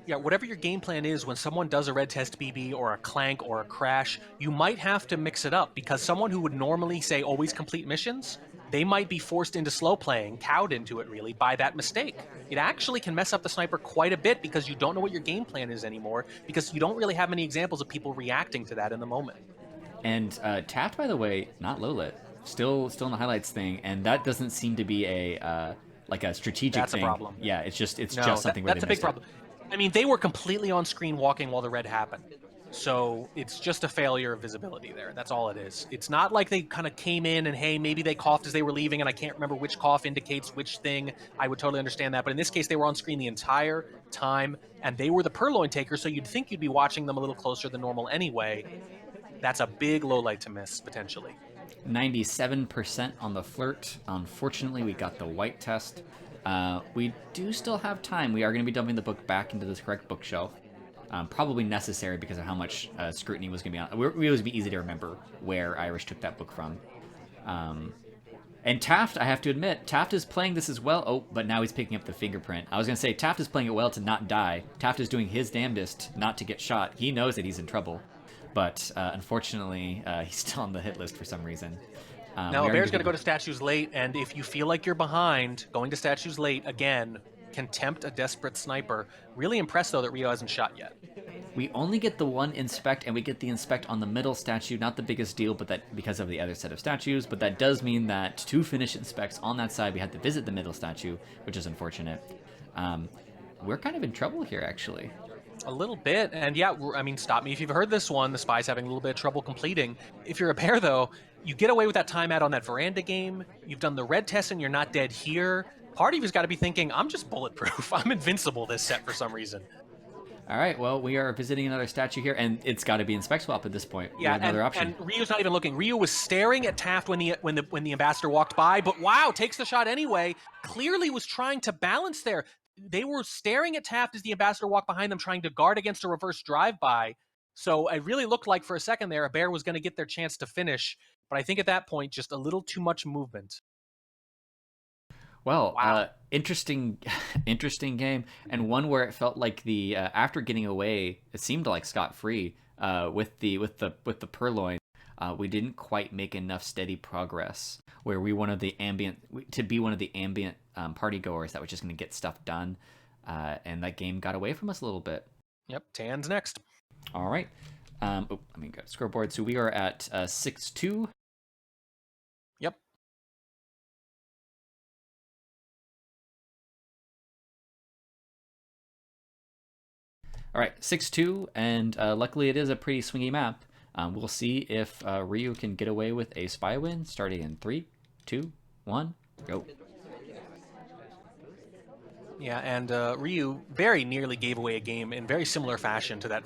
Yeah, whatever your game plan is, when someone does a red test BB or a clank or a crash, you might have to mix it up because someone who would normally say always complete missions, they might be forced into slow playing, cowed into it really by that mistake. It actually can mess up the sniper quite a bit because you don't know what your game plan is anymore because you don't really have many examples of people reacting to that in the moment. And Taft, by the way, not low lit, still in the highlights thing, and that doesn't seem to be a like a strategic That's a thing. problem. Yeah, it's just No, something where they that's a big missed it. problem. I mean, they were completely on screen walking while the red happened. So it's just a failure of visibility there. That's all it is. It's not like they kind of came in and, hey, maybe they coughed as they were leaving, and I can't remember which cough indicates which thing. I would totally understand that. But in this case, they were on screen the entire time, and they were the purloin taker, so you'd think you'd be watching them a little closer than normal anyway. That's a big low light to miss, potentially. 97% on the flirt. Unfortunately, we got the white test. We do still have time. We are going to be dumping the book back into the correct bookshelf. Probably necessary because of how much scrutiny was going to be on. It would be easy to remember where Irish took that book from. And Taft, I have to admit, Taft is playing this as well. Oh, but now he's picking up the fingerprint. I was going to say, Taft is playing it well to not die. Taft is doing his damnedest not to get shot. He knows that he's in trouble. But unfortunately, he's still on the hit list for some reason. Now, We a are going bear's to going be to go to statues late, and if you feel like you're behind, going to statues late again can tempt a desperate sniper. Really impressed, though, that Ryooo hasn't shot yet. We only get the one inspect, and we get the inspect on the middle statue. Not the biggest deal, but that because of the other set of statues. But that does mean that to finish inspects on that side, we had to visit the middle statue, which is unfortunate. Um, we're kind of in trouble here, actually. A little bit, and yeah, I mean, stop me if you've heard this one. The spy's having a little bit of trouble completing. If you're a bear, though, you get away with that timeout on that veranda game. You've done the red test, and you're not dead here. Part of you's got to be thinking, I'm just bulletproof. I'm invincible this set for some reason. All right, well, we are visiting another statue here, and it's got to be inspect swap at this point. We Yeah, have another option. and Ryoo's not even looking. Ryooo was staring at Taft when the ambassador walked by, but wow, takes the shot anyway. Clearly was trying to balance there. They were staring at Taft as the ambassador walked behind them, trying to guard against a reverse drive-by. So it really looked like for a second there, a bear was going to get their chance to finish. But I think at that point, just a little too much movement. Well, Wow. interesting, interesting game, and one where it felt like the after getting away, it seemed like scot free with the purloin. We didn't quite make enough steady progress. Where we wanted the ambient to be one of the ambient party goers that was just going to get stuff done, and that game got away from us a little bit. Yep, Tan's next. All right. Let me go scoreboard. So we are at 6-2. Yep. All right, 6-2, and luckily it is a pretty swingy map. We'll see if Ryooo can get away with a spy win starting in 3, 2, 1, go. Yeah, and Ryooo very nearly gave away a game in very similar fashion to that,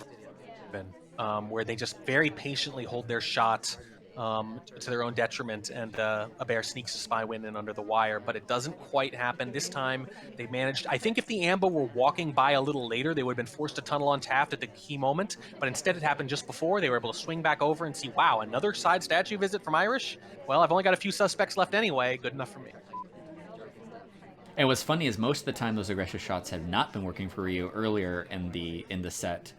where they just very patiently hold their shot to their own detriment, and a bear sneaks a spy win in under the wire, but it doesn't quite happen. This time, they managed. I think if the Amber were walking by a little later, they would have been forced to tunnel on Taft at the key moment, but instead it happened just before. They were able to swing back over and see, wow, another side statue visit from Irish? Well, I've only got a few suspects left anyway. Good enough for me. And what's funny is most of the time those aggressive shots have not been working for Ryooo earlier in the set.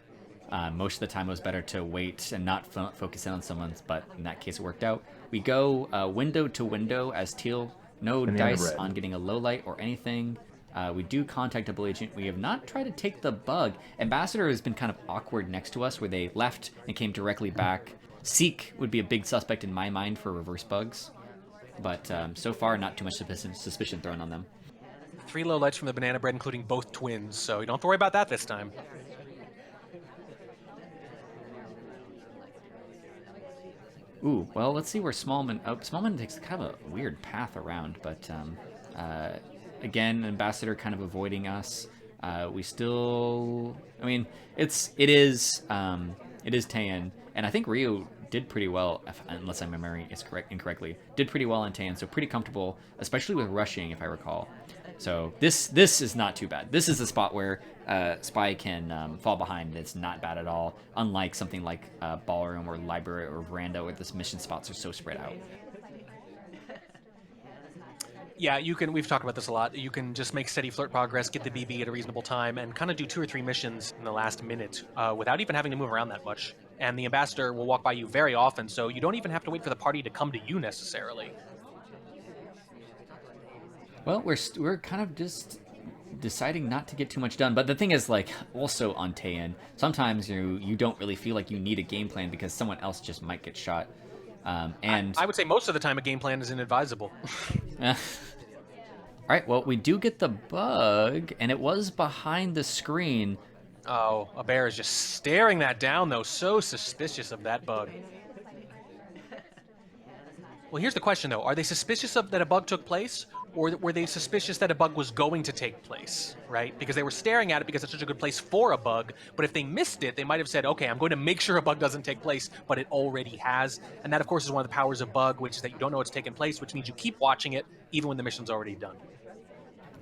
Most of the time it was better to wait and not focus in on someone's, but in that case it worked out. We go window to window as Teal. No dice on getting a low light or anything. We do contact double agent. We have not tried to take the bug. Ambassador has been kind of awkward next to us where they left and came directly back. Seek would be a big suspect in my mind for reverse bugs. But so far, not too much suspicion thrown on them. 3 low lights from the banana bread, including both twins, so you don't have to worry about that this time. Ooh, well, let's see where Smallman... Oh, Smallman takes kind of a weird path around, but again, Ambassador kind of avoiding us. We still... I mean, it is Tan, and I think Ryooo did pretty well, unless I'm remembering it incorrectly. Did pretty well on Tan, so pretty comfortable, especially with rushing, if I recall. So this is not too bad. This is a spot where Spy can fall behind. It's not bad at all, unlike something like Ballroom or Library or Veranda, where the mission spots are so spread out. Yeah, you can. We've talked about this a lot. You can just make steady flirt progress, get the BB at a reasonable time, and kind of do 2 or 3 missions in the last minute without even having to move around that much. And the ambassador will walk by you very often, so you don't even have to wait for the party to come to you necessarily. Well, we're kind of just deciding not to get too much done. But the thing is, like, also on Taiyan, sometimes you don't really feel like you need a game plan because someone else just might get shot. And I would say most of the time a game plan is inadvisable. all right, well, we do get the bug, and it was behind the screen. Oh, a bear is just staring that down, though. So suspicious of that bug. Well, here's the question, though. Are they suspicious of that a bug took place, or were they suspicious that a bug was going to take place, right? Because they were staring at it because it's such a good place for a bug, but if they missed it, they might have said, okay, I'm going to make sure a bug doesn't take place, but it already has. And that, of course, is one of the powers of bug, which is that you don't know it's taken place, which means you keep watching it even when the mission's already done.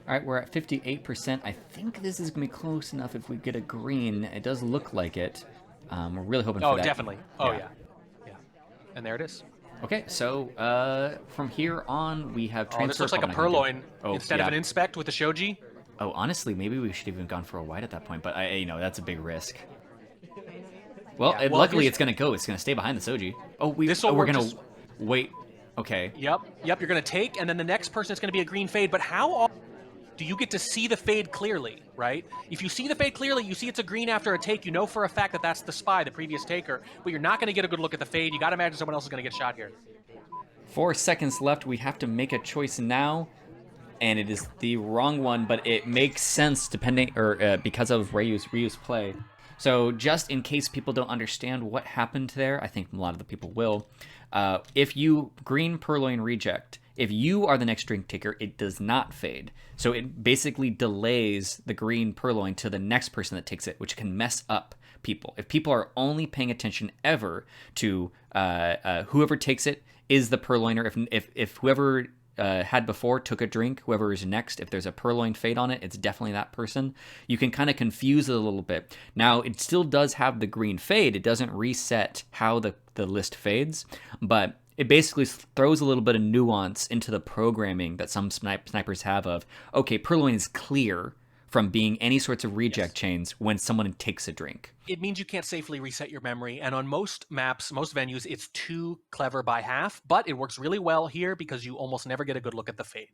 All right, we're at 58%. I think this is going to be close enough if we get a green. It does look like it. We're really hoping for Oh, that. definitely. Oh, yeah. Yeah. And there it is. Okay, so from here on, we have transfer. Oh, this looks like a Probably not gonna purloin do- Oh, instead yeah. of an inspect with a shoji. Oh, honestly, maybe we should have even gone for a white at that point, but that's a big risk. Well, Yeah, well, luckily here's- it's gonna go. It's gonna stay behind the Soji. Oh, This'll we're work gonna just- wait. Okay. Yep. You're going to take, and then the next person is going to be a green fade. But how do you get to see the fade clearly, right? If you see the fade clearly, you see it's a green after a take, you know for a fact that that's the spy, the previous taker, but you're not going to get a good look at the fade. You got to imagine someone else is going to get shot here. 4 seconds left. We have to make a choice now, and it is the wrong one, but it makes sense depending because of Ryooo's play. So just in case people don't understand what happened there, I think a lot of the people will. If you green purloin reject, if you are the next drink taker, it does not fade. So it basically delays the green purloin to the next person that takes it, which can mess up people. If people are only paying attention ever to whoever takes it is the purloiner. If whoever had before took a drink, whoever is next, if there's a purloin fade on it, it's definitely that person. You can kind of confuse it a little bit. Now, it still does have the green fade. It doesn't reset how the list fades, but it basically throws a little bit of nuance into the programming that some snipers have of, okay, purloin is clear from being any sorts of reject chains when someone takes a drink. It means you can't safely reset your memory, and on most maps, most venues, it's too clever by half, but it works really well here because you almost never get a good look at the fade.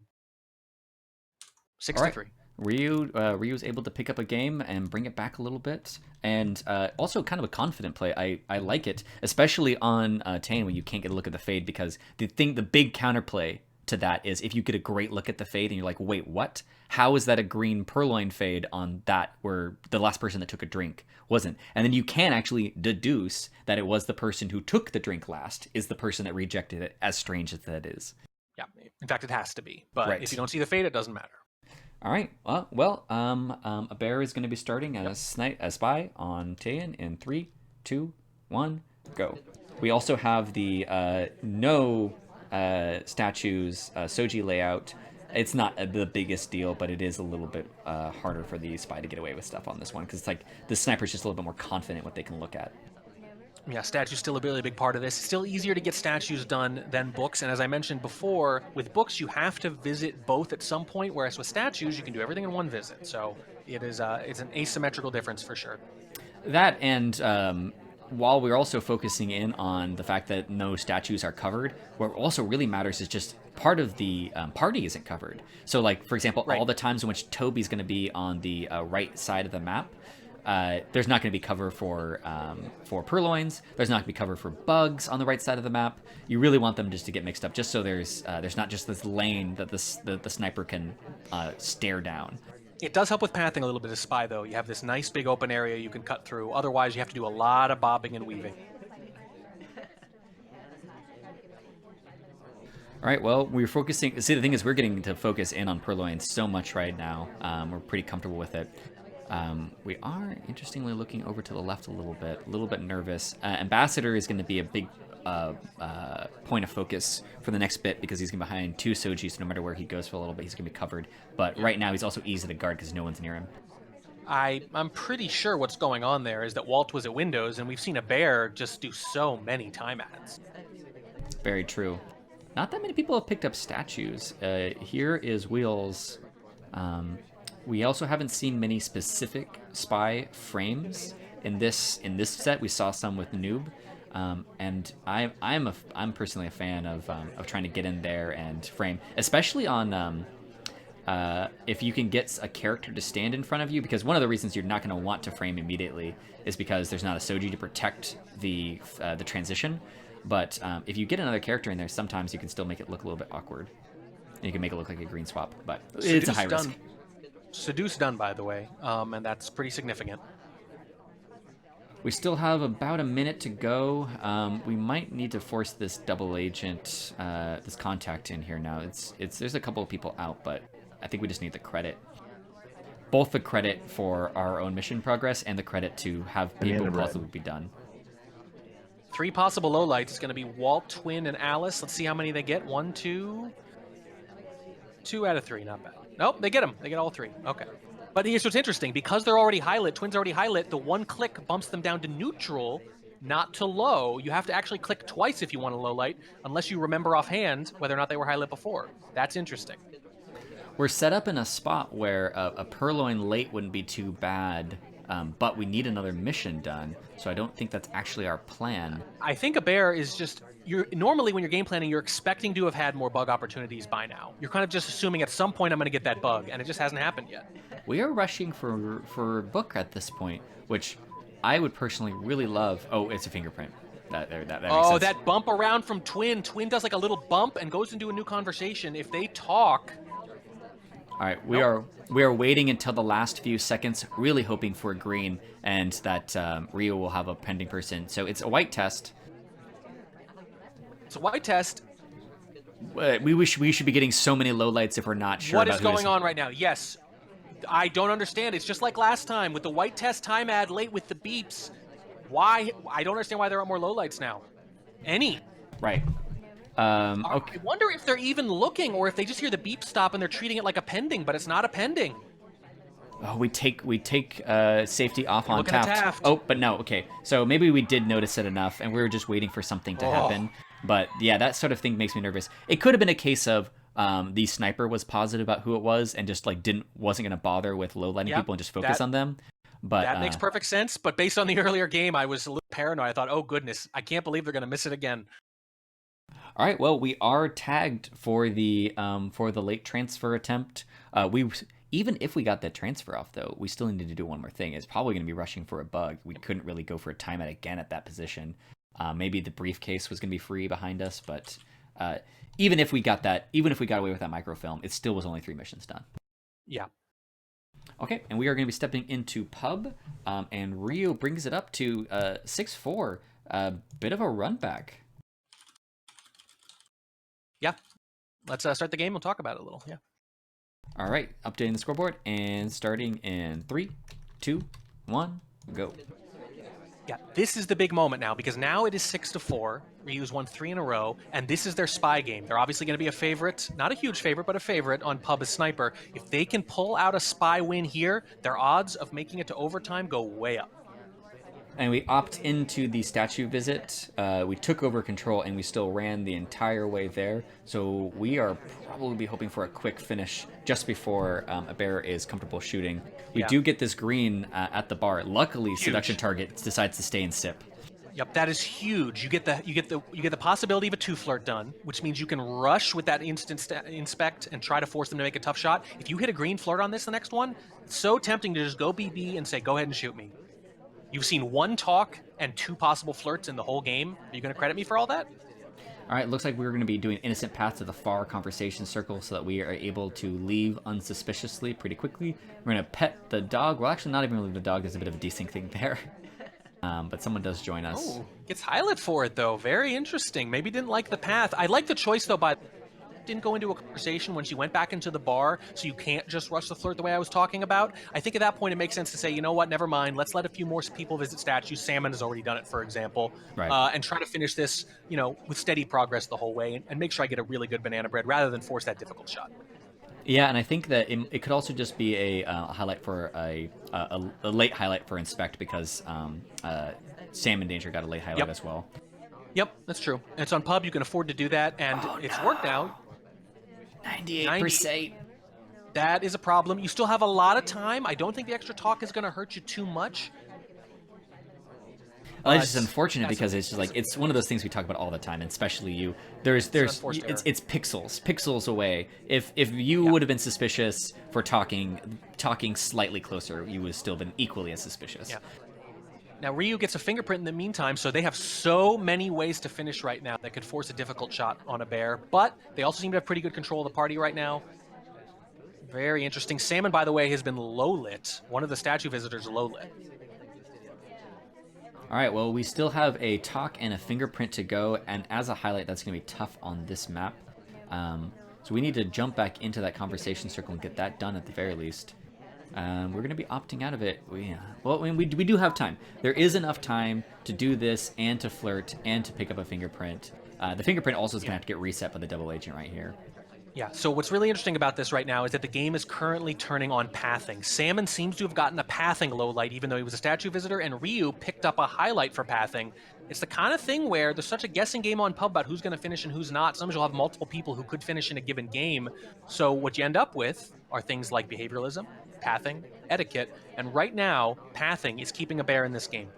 6-3. Ryooo's able to pick up a game and bring it back a little bit, and also kind of a confident play. I like it, especially on Taiyan when you can't get a look at the fade, because the big counterplay to that is if you get a great look at the fade and you're like, wait, what? How is that a green purloin fade on that where the last person that took a drink wasn't? And then you can actually deduce that it was the person who took the drink last is the person that rejected it, as strange as that is. Yeah, in fact, it has to be. But Right. if you don't see the fade, it doesn't matter. All right. Well, abearRAWR is going to be starting as a spy on Taiyan in 3, 2, 1, go. We also have the no statues Soji layout. It's not the biggest deal, but it is a little bit harder for the spy to get away with stuff on this one because it's like the sniper's just a little bit more confident what they can look at. Yeah, statues still a really big part of this. It's still easier to get statues done than books, and as I mentioned before, with books you have to visit both at some point, whereas with statues you can do everything in one visit. So it's an asymmetrical difference for sure. That and while we're also focusing in on the fact that no statues are covered, what also really matters is just part of the party isn't covered. So, like, for example, Right. all the times in which Toby's going to be on the right side of the map, there's not going to be cover for purloins. There's not going to be cover for bugs on the right side of the map. You really want them just to get mixed up, just so there's not just this lane that the sniper can stare down. It does help with pathing a little bit of spy, though. You have this nice big open area you can cut through. Otherwise, you have to do a lot of bobbing and weaving. All right, well, we're focusing. See, the thing is, we're getting to focus in on purloin so much right now. We're pretty comfortable with it. We are, interestingly, looking over to the left a little bit nervous. Ambassador is going to be a big point of focus for the next bit because he's going to be behind 2 Soji, so no matter where he goes for a little bit, he's going to be covered. But right now, he's also easy to guard because no one's near him. I'm pretty sure what's going on there is that Walt was at Windows, and we've seen a bear just do so many time ads. Very true. Not that many people have picked up statues. Here is Wheels. Um, we also haven't seen many specific spy frames in this set. We saw some with Noob, and I'm personally a fan of trying to get in there and frame, especially on if you can get a character to stand in front of you, because one of the reasons you're not going to want to frame immediately is because there's not a Soji to protect the transition. But if you get another character in there, sometimes you can still make it look a little bit awkward. And you can make it look like a green swap, but it's a high Seduce risk. done. Seduce done, by the way, and that's pretty significant. We still have about a minute to go. We might need to force this double agent, this contact in here now. There's a couple of people out, but I think we just need the credit. Both the credit for our own mission progress and the credit to have people possibly be done. 3 possible lowlights. It's going to be Walt, Twin, and Alice. Let's see how many they get. 1, 2. 2 out of 3, not bad. Nope, they get them. They get all 3. Okay. But here's what's interesting. Because they're already high lit, Twin's already high lit, the one click bumps them down to neutral, not to low. You have to actually click twice if you want a low light, unless you remember offhand whether or not they were high lit before. That's interesting. We're set up in a spot where a purloin late wouldn't be too bad, but we need another mission done, so I don't think that's actually our plan. I think abear is just... normally when you're game planning, you're expecting to have had more bug opportunities by now. You're kind of just assuming at some point I'm going to get that bug, and it just hasn't happened yet. We are rushing for book at this point, which I would personally really love. Oh, it's a fingerprint. That makes sense. That bump around from Twin. Twin does like a little bump and goes into a new conversation. If they talk... All right, we are waiting until the last few seconds, really hoping for a green, and that Ryooo will have a pending person. So it's a white test. It's a white test. We should be getting so many lowlights if we're not sure. What is going on right now? Yes, I don't understand. It's just like last time with the white test time ad late with the beeps. Why? I don't understand why there are more lowlights now. Any? Right. Okay. I wonder if they're even looking, or if they just hear the beep stop and they're treating it like a pending, but it's not a pending. Oh, we take safety off on Taft. Oh, but no. Okay, so maybe we did notice it enough, and we were just waiting for something to happen. But yeah, that sort of thing makes me nervous. It could have been a case of the sniper was positive about who it was, and just like wasn't going to bother with low lighting people and just focus on them. But that makes perfect sense. But based on the earlier game, I was a little paranoid. I thought, oh goodness, I can't believe they're going to miss it again. All right, well, we are tagged for the late transfer attempt. Even if we got that transfer off, though, we still need to do one more thing. It's probably going to be rushing for a bug. We couldn't really go for a timeout again at that position. Maybe the briefcase was going to be free behind us, but even if we got away with that microfilm, it still was only 3 missions done. Yeah. Okay, and we are going to be stepping into pub, and Ryooo brings it up to 6-4. Bit of a run back. Yeah. Let's start the game. We'll talk about it a little. Yeah. All right, updating the scoreboard and starting in 3, 2, 1, go. Yeah, this is the big moment now, because now it is 6-4. Ryoo's won 3 in a row, and this is their spy game. They're obviously going to be a favorite, not a huge favorite, but a favorite on pub as sniper. If they can pull out a spy win here, their odds of making it to overtime go way up. And we opt into the statue visit. We took over control, and we still ran the entire way there. So we are probably hoping for a quick finish just before abearRAWR is comfortable shooting. We do get this green at the bar. Luckily, huge. Seduction target decides to stay in sip. Yep, that is huge. You get the possibility of a 2-flirt done, which means you can rush with that instant inspect and try to force them to make a tough shot. If you hit a green flirt on this, the next one, it's so tempting to just go BB and say, go ahead and shoot me. You've seen 1 talk and 2 possible flirts in the whole game. Are you going to credit me for all that? All right, looks like we're going to be doing innocent path to the far conversation circle so that we are able to leave unsuspiciously pretty quickly. We're going to pet the dog. Well, actually, not even really the dog. There's a bit of a desync thing there. But someone does join us. Oh, gets highlight for it, though. Very interesting. Maybe didn't like the path. I like the choice, though, by... didn't go into a conversation when she went back into the bar, so you can't just rush the flirt the way I was talking about. I think at that point it makes sense to say, you know what, never mind, let's let a few more people visit statues. Salmon has already done it, for example. Right. And try to finish this, with steady progress the whole way, and make sure I get a really good banana bread rather than force that difficult shot. Yeah, and I think that it could also just be a highlight for a late highlight for Inspect, because Salmon Danger got a late highlight as well. Yep, that's true. It's on pub. You can afford to do that, and Oh it's worked now. no. 90. 98%. That is a problem. You still have a lot of time. I don't think the extra talk is going to hurt you too much. Well, it's just But unfortunate because it's just like it's one of those things we talk about all the time, and especially you. There's it's an there's unforced error. it's pixels away. If you Yeah. would have been suspicious for talking slightly closer, you would have still been equally as suspicious. Yeah. Now Ryooo gets a fingerprint in the meantime, so they have so many ways to finish right now that could force a difficult shot on a bear. But they also seem to have pretty good control of the party right now. Very interesting. Salmon, by the way, has been low lit. One of the statue visitors low lit. All right, well, we still have a talk and a fingerprint to go, and as a highlight, that's going to be tough on this map. So we need to jump back into that conversation circle and get that done at the very least. We're going to be opting out of it. We do have time. There is enough time to do this and to flirt and to pick up a fingerprint. The fingerprint also is going to have to get reset by the double agent right here. Yeah, so what's really interesting about this right now is that the game is currently turning on pathing. Salmon seems to have gotten a pathing low light, even though he was a statue visitor, and Ryooo picked up a highlight for pathing. It's the kind of thing where there's such a guessing game on pub about who's going to finish and who's not. Sometimes you'll have multiple people who could finish in a given game. So what you end up with are things like behavioralism, pathing, etiquette, and right now, pathing is keeping a bear in this game.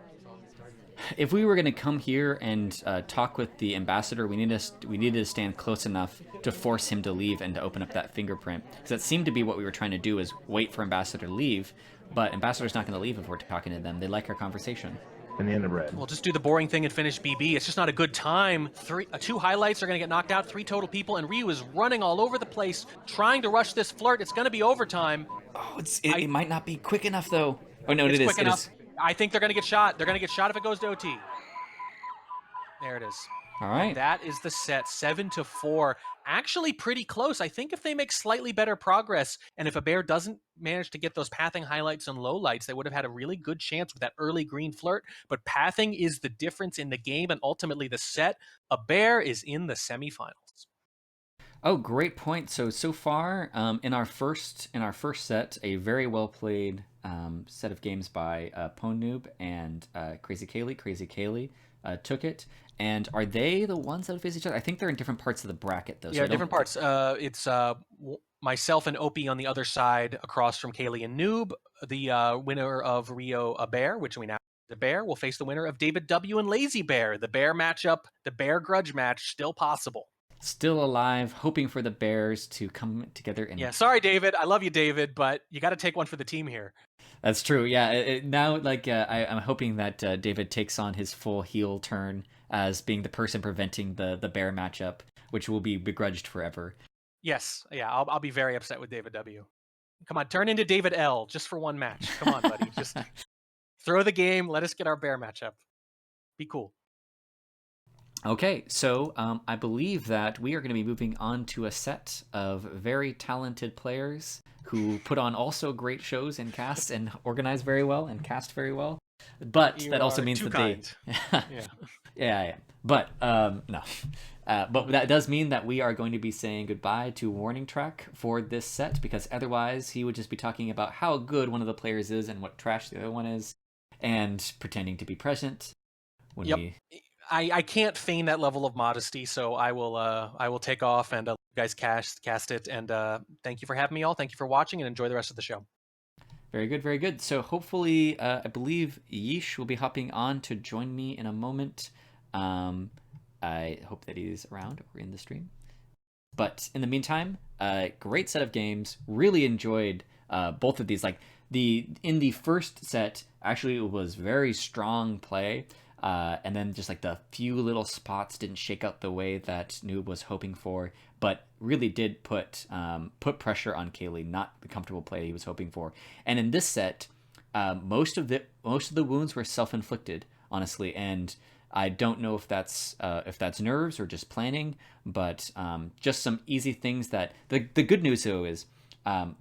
If we were going to come here and talk with the ambassador, we needed to stand close enough to force him to leave and to open up that fingerprint. Because that seemed to be what we were trying to do, is wait for ambassador to leave. But ambassador's not going to leave if we're talking to them. They like our conversation. And the end of red. We'll just do the boring thing and finish BB. It's just not a good time. Two highlights are going to get knocked out, 3 total people, and Ryooo is running all over the place, trying to rush this flirt. It's going to be overtime. Oh, it might not be quick enough, though. Oh, no, It's it is. quick enough. I think they're going to get shot. They're going to get shot if it goes to OT. There it is. All right. That is the set, 7-4. Actually pretty close. I think if they make slightly better progress, and if a bear doesn't manage to get those pathing highlights and lowlights, they would have had a really good chance with that early green flirt. But pathing is the difference in the game and ultimately the set. A bear is in the semifinals. Oh, great point. So far, in our first set, a very well played set of games by Pwn Noob and Crazy Kaylee took it. And are they the ones that face each other? I think they're in different parts of the bracket, though. Yeah, so different parts. It's myself and Opie on the other side, across from Kaylee and Noob. The winner of Ryooo abearRAWR, which we now the bear, will face the winner of David W and Lazy Bear. The bear matchup, the bear grudge match, still possible. Still alive, hoping for the Bears to come together. And yeah, sorry, David. I love you, David, but you got to take one for the team here. That's true. Yeah. Now, I'm hoping that David takes on his full heel turn as being the person preventing the bear matchup, which will be begrudged forever. Yes. Yeah. I'll be very upset with David W. Come on, turn into David L. just for one match. Come on, buddy. Just throw the game. Let us get our bear matchup. Be cool. Okay, so I believe that we are going to be moving on to a set of very talented players who put on also great shows and casts and organize very well and cast very well. But that also means that kind. yeah. But no. But that does mean that we are going to be saying goodbye to Warning Track for this set, because otherwise he would just be talking about how good one of the players is and what trash the other one is, and pretending to be present when we... I can't feign that level of modesty, so I will take off and you guys cast it. And thank you for having me, all. Thank you for watching, and enjoy the rest of the show. Very good, very good. So hopefully, I believe Yeesh will be hopping on to join me in a moment. I hope that he's around or in the stream. But in the meantime, great set of games. Really enjoyed both of these. In the first set, actually, it was very strong play. And then just the few little spots didn't shake out the way that Noob was hoping for, but really did put pressure on Kaylee, not the comfortable play he was hoping for. And in this set, most of the wounds were self-inflicted, honestly, and I don't know if that's nerves or just planning, but just some easy things that the good news though is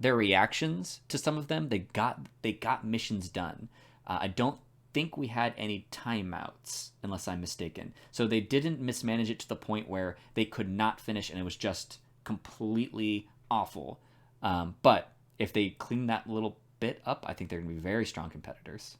their reactions to some of them, they got missions done. I don't think we had any timeouts, unless I'm mistaken. So they didn't mismanage it to the point where they could not finish and it was just completely awful. But if they clean that little bit up, I think they're going to be very strong competitors.